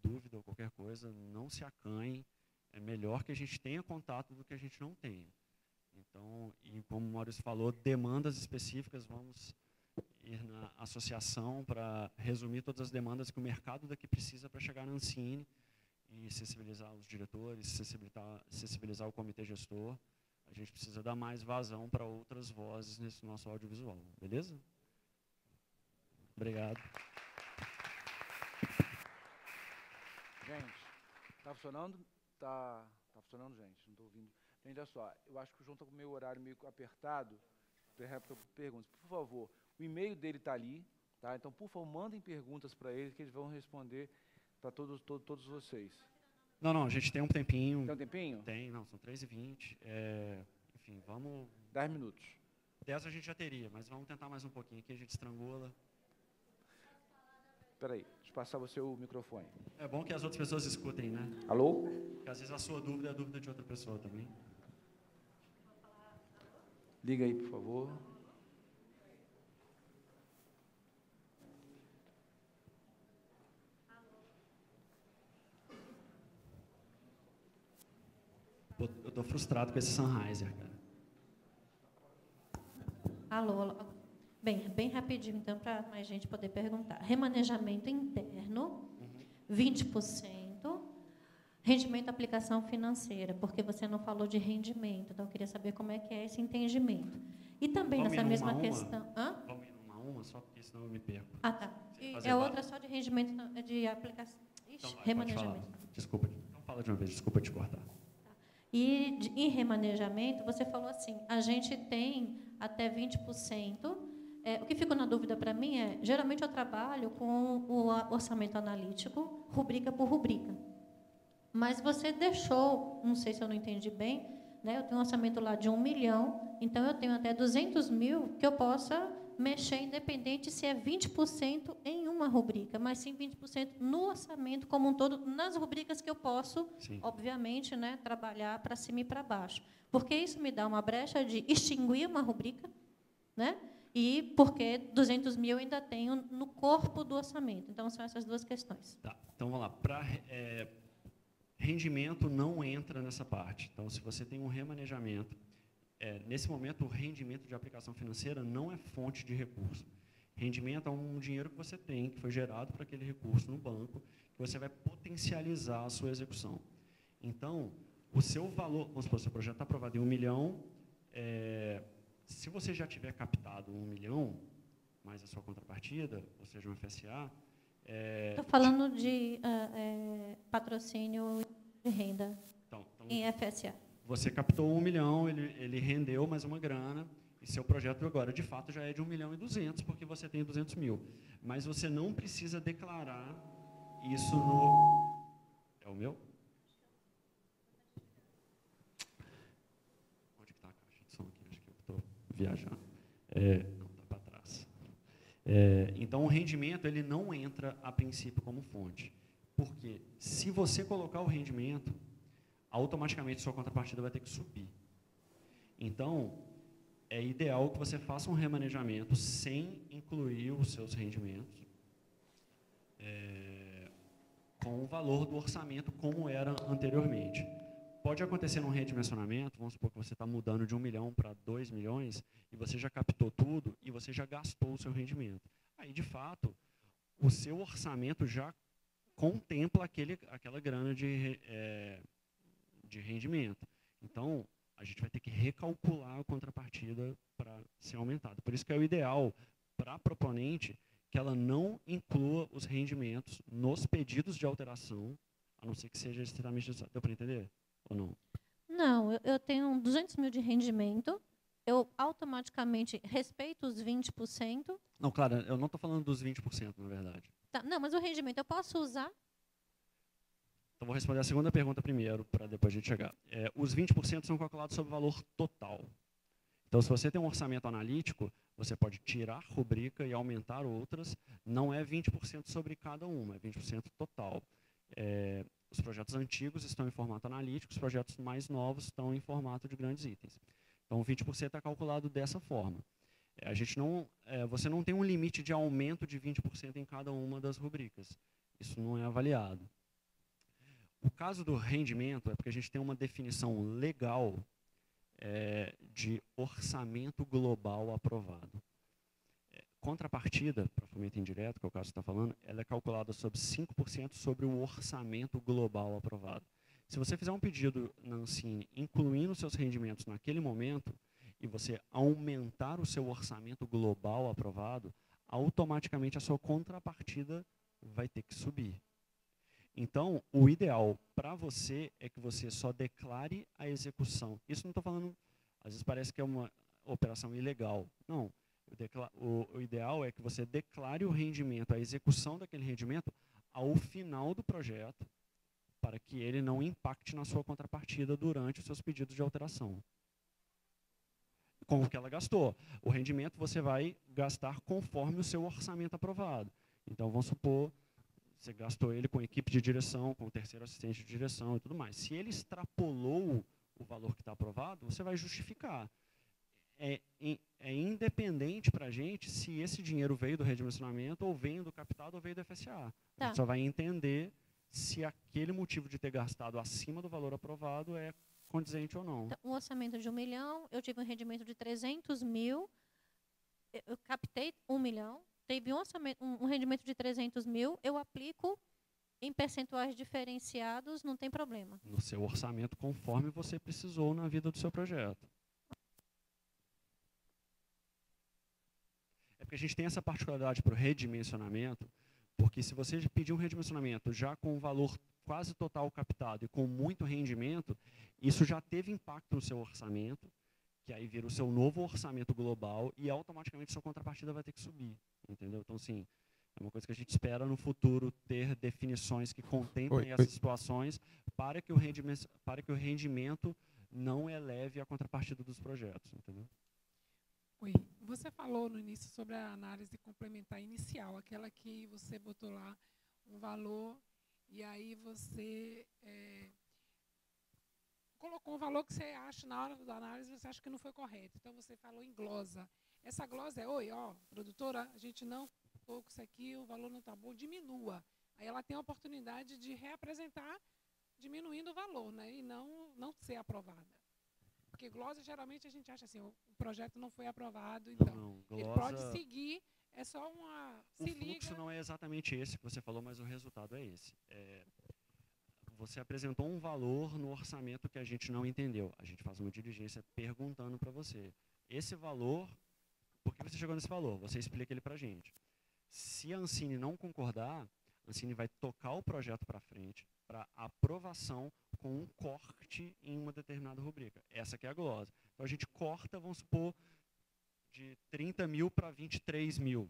Dúvida ou qualquer coisa, não se acanhe. É melhor que a gente tenha contato do que a gente não tenha. Então, e como o Maurício falou, demandas específicas, vamos ir na associação para resumir todas as demandas que o mercado daqui precisa para chegar na Ancine e sensibilizar os diretores, sensibilizar o comitê gestor. A gente precisa dar mais vazão para outras vozes nesse nosso audiovisual, beleza? Obrigado. Gente, tá funcionando? Tá funcionando, gente? Não estou ouvindo. Gente, olha só, eu acho que o João está com o meu horário meio apertado. Perguntas. Por favor, o e-mail dele está ali, tá? Então, por favor, mandem perguntas para ele que eles vão responder para todos vocês. Não, a gente tem um tempinho. Tem um tempinho? Tem, não, são 3h20. Enfim, vamos... 10 minutos. 10 a gente já teria, mas vamos tentar mais um pouquinho aqui, a gente estrangula. Espera aí, deixa eu passar você o microfone. É bom que as outras pessoas escutem, né? Alô? Porque às vezes a sua dúvida é a dúvida de outra pessoa também. Liga aí, por favor. Eu estou frustrado com esse Sennheiser, cara. Alô. Bem rapidinho, então, para mais gente poder perguntar. Remanejamento interno, 20%. Rendimento da aplicação financeira, porque você não falou de rendimento, então eu queria saber como é que é esse entendimento. E também nessa mesma questão... Vamos ir numa, só porque senão eu me perco. Ah, tá. E outra só de rendimento de aplicação. Então, remanejamento. Desculpa, então fala de uma vez, desculpa te cortar. E em remanejamento, você falou assim, a gente tem até 20%. O que ficou na dúvida para mim é, geralmente eu trabalho com o orçamento analítico, rubrica por rubrica. Mas você deixou, não sei se eu não entendi bem, né, eu tenho um orçamento lá de 1 milhão, então eu tenho até 200 mil que eu possa mexer, independente se é 20% em uma rubrica, mas sim 20% no orçamento como um todo, nas rubricas que eu posso, sim, obviamente, né, trabalhar para cima e para baixo. Porque isso me dá uma brecha de extinguir uma rubrica, né, e porque 200 mil eu ainda tenho no corpo do orçamento. Então, são essas duas questões. Tá, então vamos lá. Rendimento não entra nessa parte. Então, se você tem um remanejamento, nesse momento, o rendimento de aplicação financeira não é fonte de recurso. Rendimento é um dinheiro que você tem, que foi gerado para aquele recurso no banco, que você vai potencializar a sua execução. Então, o seu valor, vamos supor, o seu projeto está aprovado em 1 milhão, se você já tiver captado 1 milhão, mais a sua contrapartida, ou seja, um FSA... Estou falando de patrocínio de renda em FSA. Você captou 1 milhão, ele rendeu mais uma grana, e seu projeto agora, de fato, já é de 1 milhão e 200, porque você tem 200 mil. Mas você não precisa declarar isso no... É o meu? Onde está a caixa de som aqui? Acho que eu estou viajando. Não, está para trás. Então, o rendimento ele não entra, a princípio, como fonte. Porque, se você colocar o rendimento, automaticamente sua contrapartida vai ter que subir. Então, é ideal que você faça um remanejamento sem incluir os seus rendimentos, com o valor do orçamento como era anteriormente. Pode acontecer num redimensionamento, vamos supor que você está mudando de 1 milhão para 2 milhões, e você já captou tudo, e você já gastou o seu rendimento. Aí, de fato, o seu orçamento já contempla aquela grana de rendimento. Então, a gente vai ter que recalcular a contrapartida para ser aumentada. Por isso que é o ideal para a proponente que ela não inclua os rendimentos nos pedidos de alteração, a não ser que seja estritamente necessário. Deu para entender ou não? Não, eu tenho 200 mil de rendimento, eu automaticamente respeito os 20%. Não, claro, eu não estou falando dos 20%, na verdade. Tá, não, mas o rendimento eu posso usar? Então, vou responder a segunda pergunta primeiro, para depois a gente chegar. Os 20% são calculados sobre o valor total. Então, se você tem um orçamento analítico, você pode tirar rubrica e aumentar outras. Não é 20% sobre cada uma, é 20% total. Os projetos antigos estão em formato analítico, os projetos mais novos estão em formato de grandes itens. Então, 20% é calculado dessa forma. Você não tem um limite de aumento de 20% em cada uma das rubricas. Isso não é avaliado. O caso do rendimento é porque a gente tem uma definição legal de orçamento global aprovado. Contrapartida, para fomento indireto, que é o caso que você está falando, ela é calculada sobre 5% sobre o orçamento global aprovado. Se você fizer um pedido na Ancine, incluindo seus rendimentos naquele momento, e você aumentar o seu orçamento global aprovado, automaticamente a sua contrapartida vai ter que subir. Então, o ideal para você é que você só declare a execução. Isso não estou falando, às vezes parece que é uma operação ilegal. Não. O ideal é que você declare o rendimento, a execução daquele rendimento, ao final do projeto, para que ele não impacte na sua contrapartida durante os seus pedidos de alteração. Com o que ela gastou. O rendimento você vai gastar conforme o seu orçamento aprovado. Então, vamos supor, você gastou ele com equipe de direção, com o terceiro assistente de direção e tudo mais. Se ele extrapolou o valor que está aprovado, você vai justificar. É independente para a gente se esse dinheiro veio do redimensionamento, ou veio do captado, ou veio do FSA. A gente só vai entender se aquele motivo de ter gastado acima do valor aprovado é condizente ou não. Então, um orçamento de 1 milhão, eu tive um rendimento de 300 mil, eu captei 1 milhão, teve um rendimento de 300 mil, eu aplico em percentuais diferenciados, não tem problema. No seu orçamento, conforme você precisou na vida do seu projeto. É porque a gente tem essa particularidade para o redimensionamento, porque se você pedir um redimensionamento já com o valor quase total captado e com muito rendimento, isso já teve impacto no seu orçamento, que aí vira o seu novo orçamento global e automaticamente sua contrapartida vai ter que subir. Entendeu? Então, sim, é uma coisa que a gente espera no futuro ter definições que contemplem essas situações para que o rendimento não eleve a contrapartida dos projetos. Entendeu? Oi, você falou no início sobre a análise complementar inicial, aquela que você botou lá um valor e aí você colocou um valor que você acha, na hora da análise, você acha que não foi correto. Então, você falou em glosa. Essa glosa é, produtora, a gente não colocou isso aqui, o valor não está bom, diminua. Aí ela tem a oportunidade de reapresentar diminuindo o valor, né, e não ser aprovada. Porque glosa, geralmente, a gente acha assim, o projeto não foi aprovado, então não, glosa, ele pode seguir, é só uma... O fluxo não é exatamente esse que você falou, mas o resultado é esse. Você apresentou um valor no orçamento que a gente não entendeu. A gente faz uma diligência perguntando para você. Esse valor, por que você chegou nesse valor? Você explica ele para a gente. Se a Ancine não concordar, a Ancine vai tocar o projeto para frente, para aprovação com um corte em uma determinada rubrica. Essa que é a glosa. Então, a gente corta, vamos supor, de 30 mil para 23 mil.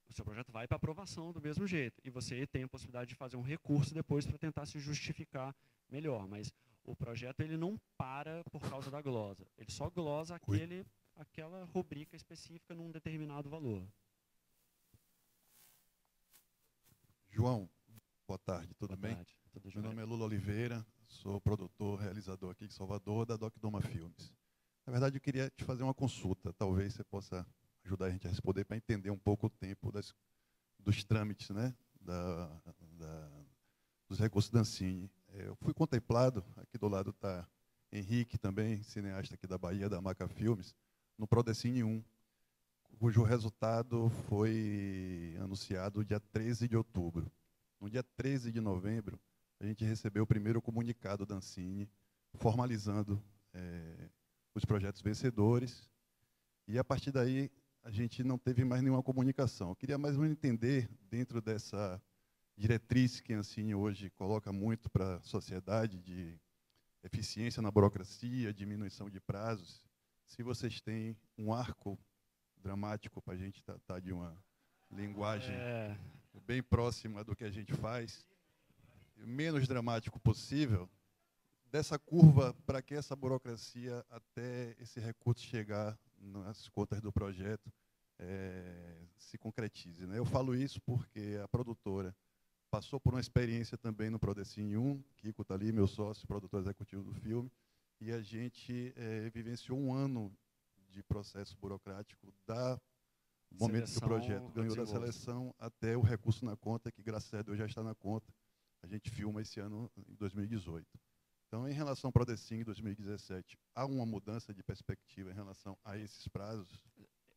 O seu projeto vai para aprovação do mesmo jeito. E você tem a possibilidade de fazer um recurso depois para tentar se justificar melhor. Mas o projeto ele não para por causa da glosa. Ele só glosa aquela rubrica específica num determinado valor. João, boa tarde, tudo bem? Boa tarde. Tudo Meu nome é Lula Oliveira, sou produtor, realizador aqui de Salvador, da Doc Doma Filmes. Na verdade, eu queria te fazer uma consulta, talvez você possa ajudar a gente a responder para entender um pouco o tempo dos trâmites, né, dos recursos da Ancine. Eu fui contemplado, aqui do lado está Henrique também, cineasta aqui da Bahia, da Maca Filmes, no Prodecine 1, cujo resultado foi anunciado dia 13 de outubro. No dia 13 de novembro, a gente recebeu o primeiro comunicado da Ancine, formalizando os projetos vencedores, e a partir daí a gente não teve mais nenhuma comunicação. Eu queria mais ou menos entender, dentro dessa diretriz que a Ancine hoje coloca muito para a sociedade, de eficiência na burocracia, diminuição de prazos, se vocês têm um arco dramático para a gente tratar de uma linguagem bem próxima do que a gente faz, o menos dramático possível, dessa curva para que essa burocracia, até esse recurso chegar nas contas do projeto, se concretize, né? Eu falo isso porque a produtora passou por uma experiência também no Prodecine 1, Kiko está ali, meu sócio, produtor executivo do filme, e a gente vivenciou um ano de processo burocrático da momento que o projeto ganhou da seleção até o recurso na conta, que graças a Deus já está na conta. A gente filma esse ano em 2018. Então, em relação ao Prodecine 2017, há uma mudança de perspectiva em relação a esses prazos?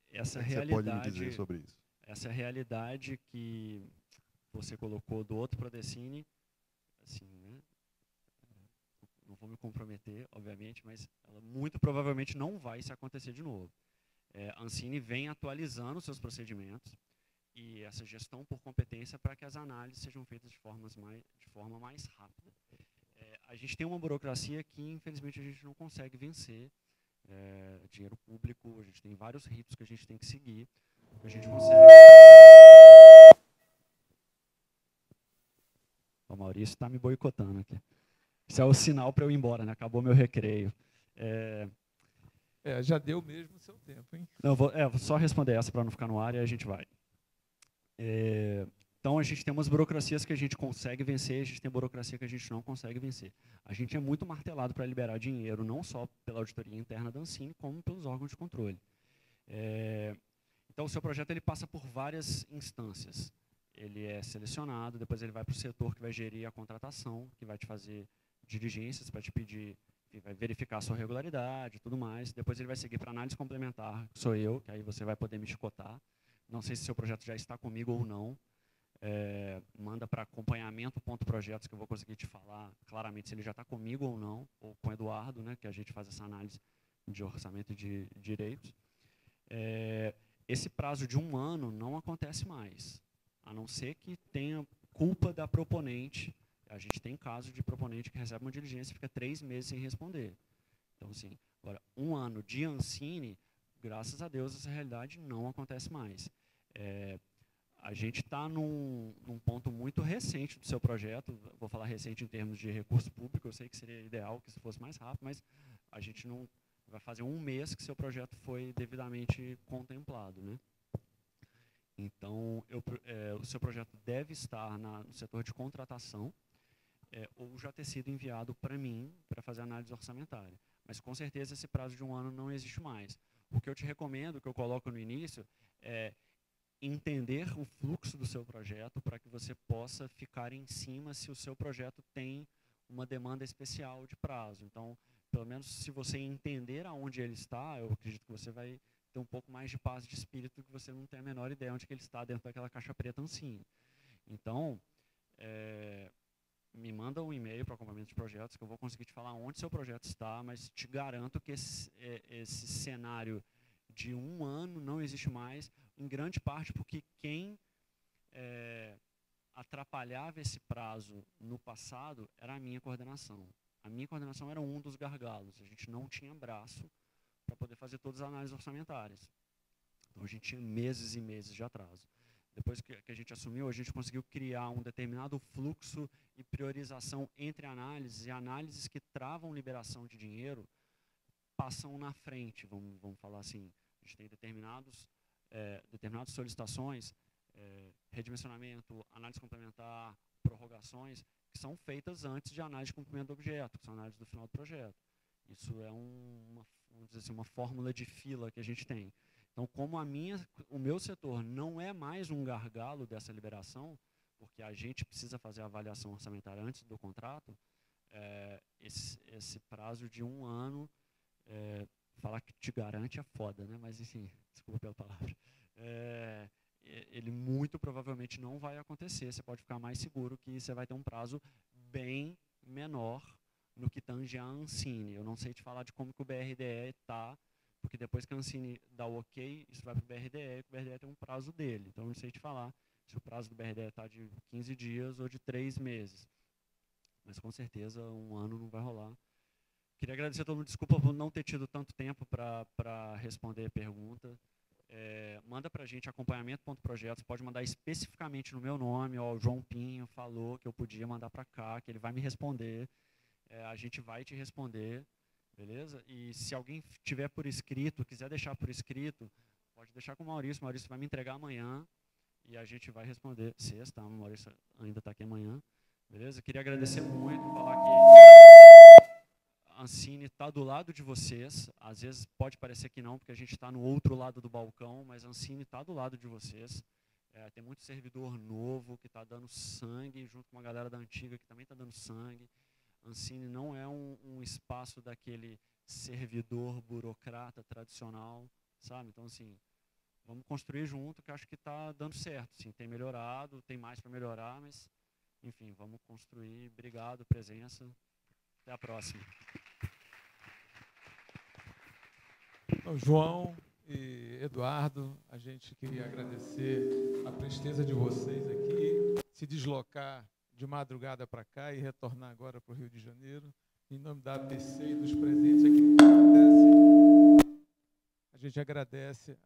Essa você pode me dizer sobre isso? Essa realidade que você colocou do outro Prodecine, assim, né? Não vou me comprometer, obviamente, mas ela muito provavelmente não vai se acontecer de novo. A Ancine vem atualizando seus procedimentos e essa gestão por competência para que as análises sejam feitas de forma mais rápida. A gente tem uma burocracia que, infelizmente, a gente não consegue vencer. Dinheiro público, a gente tem vários ritos que a gente tem que seguir. A gente consegue... O Maurício está me boicotando aqui. Isso é o sinal para eu ir embora, né? Acabou meu recreio. Já deu mesmo o seu tempo, hein? Não, vou só responder essa para não ficar no ar e a gente vai. Então, a gente tem umas burocracias que a gente consegue vencer, a gente tem burocracia que a gente não consegue vencer. A gente é muito martelado para liberar dinheiro, não só pela auditoria interna da Ancine, como pelos órgãos de controle. Então, o seu projeto ele passa por várias instâncias. Ele é selecionado, depois ele vai para o setor que vai gerir a contratação, que vai te fazer diligências para te pedir, vai verificar a sua regularidade e tudo mais. Depois ele vai seguir para análise complementar, que sou eu, que aí você vai poder me chicotar. Não sei se seu projeto já está comigo ou não. Manda para acompanhamento.projetos, que eu vou conseguir te falar claramente se ele já está comigo ou não, ou com o Eduardo, né, que a gente faz essa análise de orçamento e de direitos. Esse prazo de 1 ano não acontece mais, a não ser que tenha culpa da proponente. A gente tem caso de proponente que recebe uma diligência e fica 3 meses sem responder. Então, assim, agora, 1 ano de Ancine, graças a Deus, essa realidade não acontece mais. A gente está num ponto muito recente do seu projeto, vou falar recente em termos de recurso público, eu sei que seria ideal que isso fosse mais rápido, mas a gente não vai fazer 1 mês que seu projeto foi devidamente contemplado, né? Então, o seu projeto deve estar no setor de contratação, ou já ter sido enviado para mim para fazer análise orçamentária. Mas, com certeza, esse prazo de 1 ano não existe mais. O que eu te recomendo, o que eu coloco no início, é entender o fluxo do seu projeto para que você possa ficar em cima se o seu projeto tem uma demanda especial de prazo. Então, pelo menos se você entender aonde ele está, eu acredito que você vai ter um pouco mais de paz de espírito, que você não tem a menor ideia onde que ele está dentro daquela caixa preta Ancine. Então, me manda um e-mail para o acompanhamento de projetos, que eu vou conseguir te falar onde seu projeto está, mas te garanto que esse cenário de 1 ano não existe mais, em grande parte porque quem atrapalhava esse prazo no passado era a minha coordenação. A minha coordenação era um dos gargalos. A gente não tinha braço para poder fazer todas as análises orçamentárias. Então, a gente tinha meses e meses de atraso. Depois que a gente assumiu, a gente conseguiu criar um determinado fluxo e priorização entre análises, e análises que travam liberação de dinheiro passam na frente, vamos falar assim. A gente tem determinadas solicitações, redimensionamento, análise complementar, prorrogações, que são feitas antes de análise de cumprimento do objeto, que são análises do final do projeto. Isso é vamos dizer assim, uma fórmula de fila que a gente tem. Então, como o meu setor não é mais um gargalo dessa liberação, porque a gente precisa fazer a avaliação orçamentária antes do contrato, esse prazo de 1 ano, falar que te garante é foda, né? Mas, enfim, desculpa pela palavra. ele muito provavelmente não vai acontecer. Você pode ficar mais seguro que você vai ter um prazo bem menor no que tange a Ancine. Eu não sei te falar de como que o BRDE está, porque depois que a Ancine dá o ok, isso vai para o BRDE, o BRDE tem um prazo dele. Então, eu não sei te falar se o prazo do BRDE está de 15 dias ou de 3 meses. Mas, com certeza, um ano não vai rolar. Queria agradecer a todo mundo. Desculpa por não ter tido tanto tempo para responder a pergunta. Manda para a gente acompanhamento.projetos. Pode mandar especificamente no meu nome. Ó, o João Pinho falou que eu podia mandar para cá, que ele vai me responder. A gente vai te responder. Beleza? E se alguém tiver por escrito, quiser deixar por escrito, pode deixar com o Maurício. O Maurício vai me entregar amanhã e a gente vai responder sexta. O Maurício ainda está aqui amanhã. Beleza? Queria agradecer muito, falar que a Ancine está do lado de vocês. Às vezes pode parecer que não, porque a gente está no outro lado do balcão, mas a Ancine está do lado de vocês. Tem muito servidor novo que está dando sangue, junto com uma galera da antiga que também está dando sangue. Ancine não é um espaço daquele servidor burocrata tradicional, sabe? Então, assim, vamos construir junto, que acho que está dando certo. Sim, tem melhorado, tem mais para melhorar, mas, enfim, vamos construir. Obrigado, presença. Até a próxima. João e Eduardo, a gente queria agradecer a presteza de vocês aqui, se deslocar de madrugada para cá e retornar agora para o Rio de Janeiro. Em nome da APC e dos presentes aqui, a gente agradece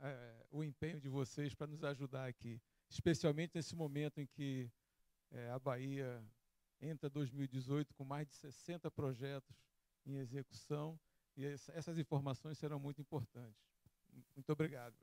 o empenho de vocês para nos ajudar aqui, especialmente nesse momento em que a Bahia entra 2018 com mais de 60 projetos em execução, e essas informações serão muito importantes. Muito obrigado.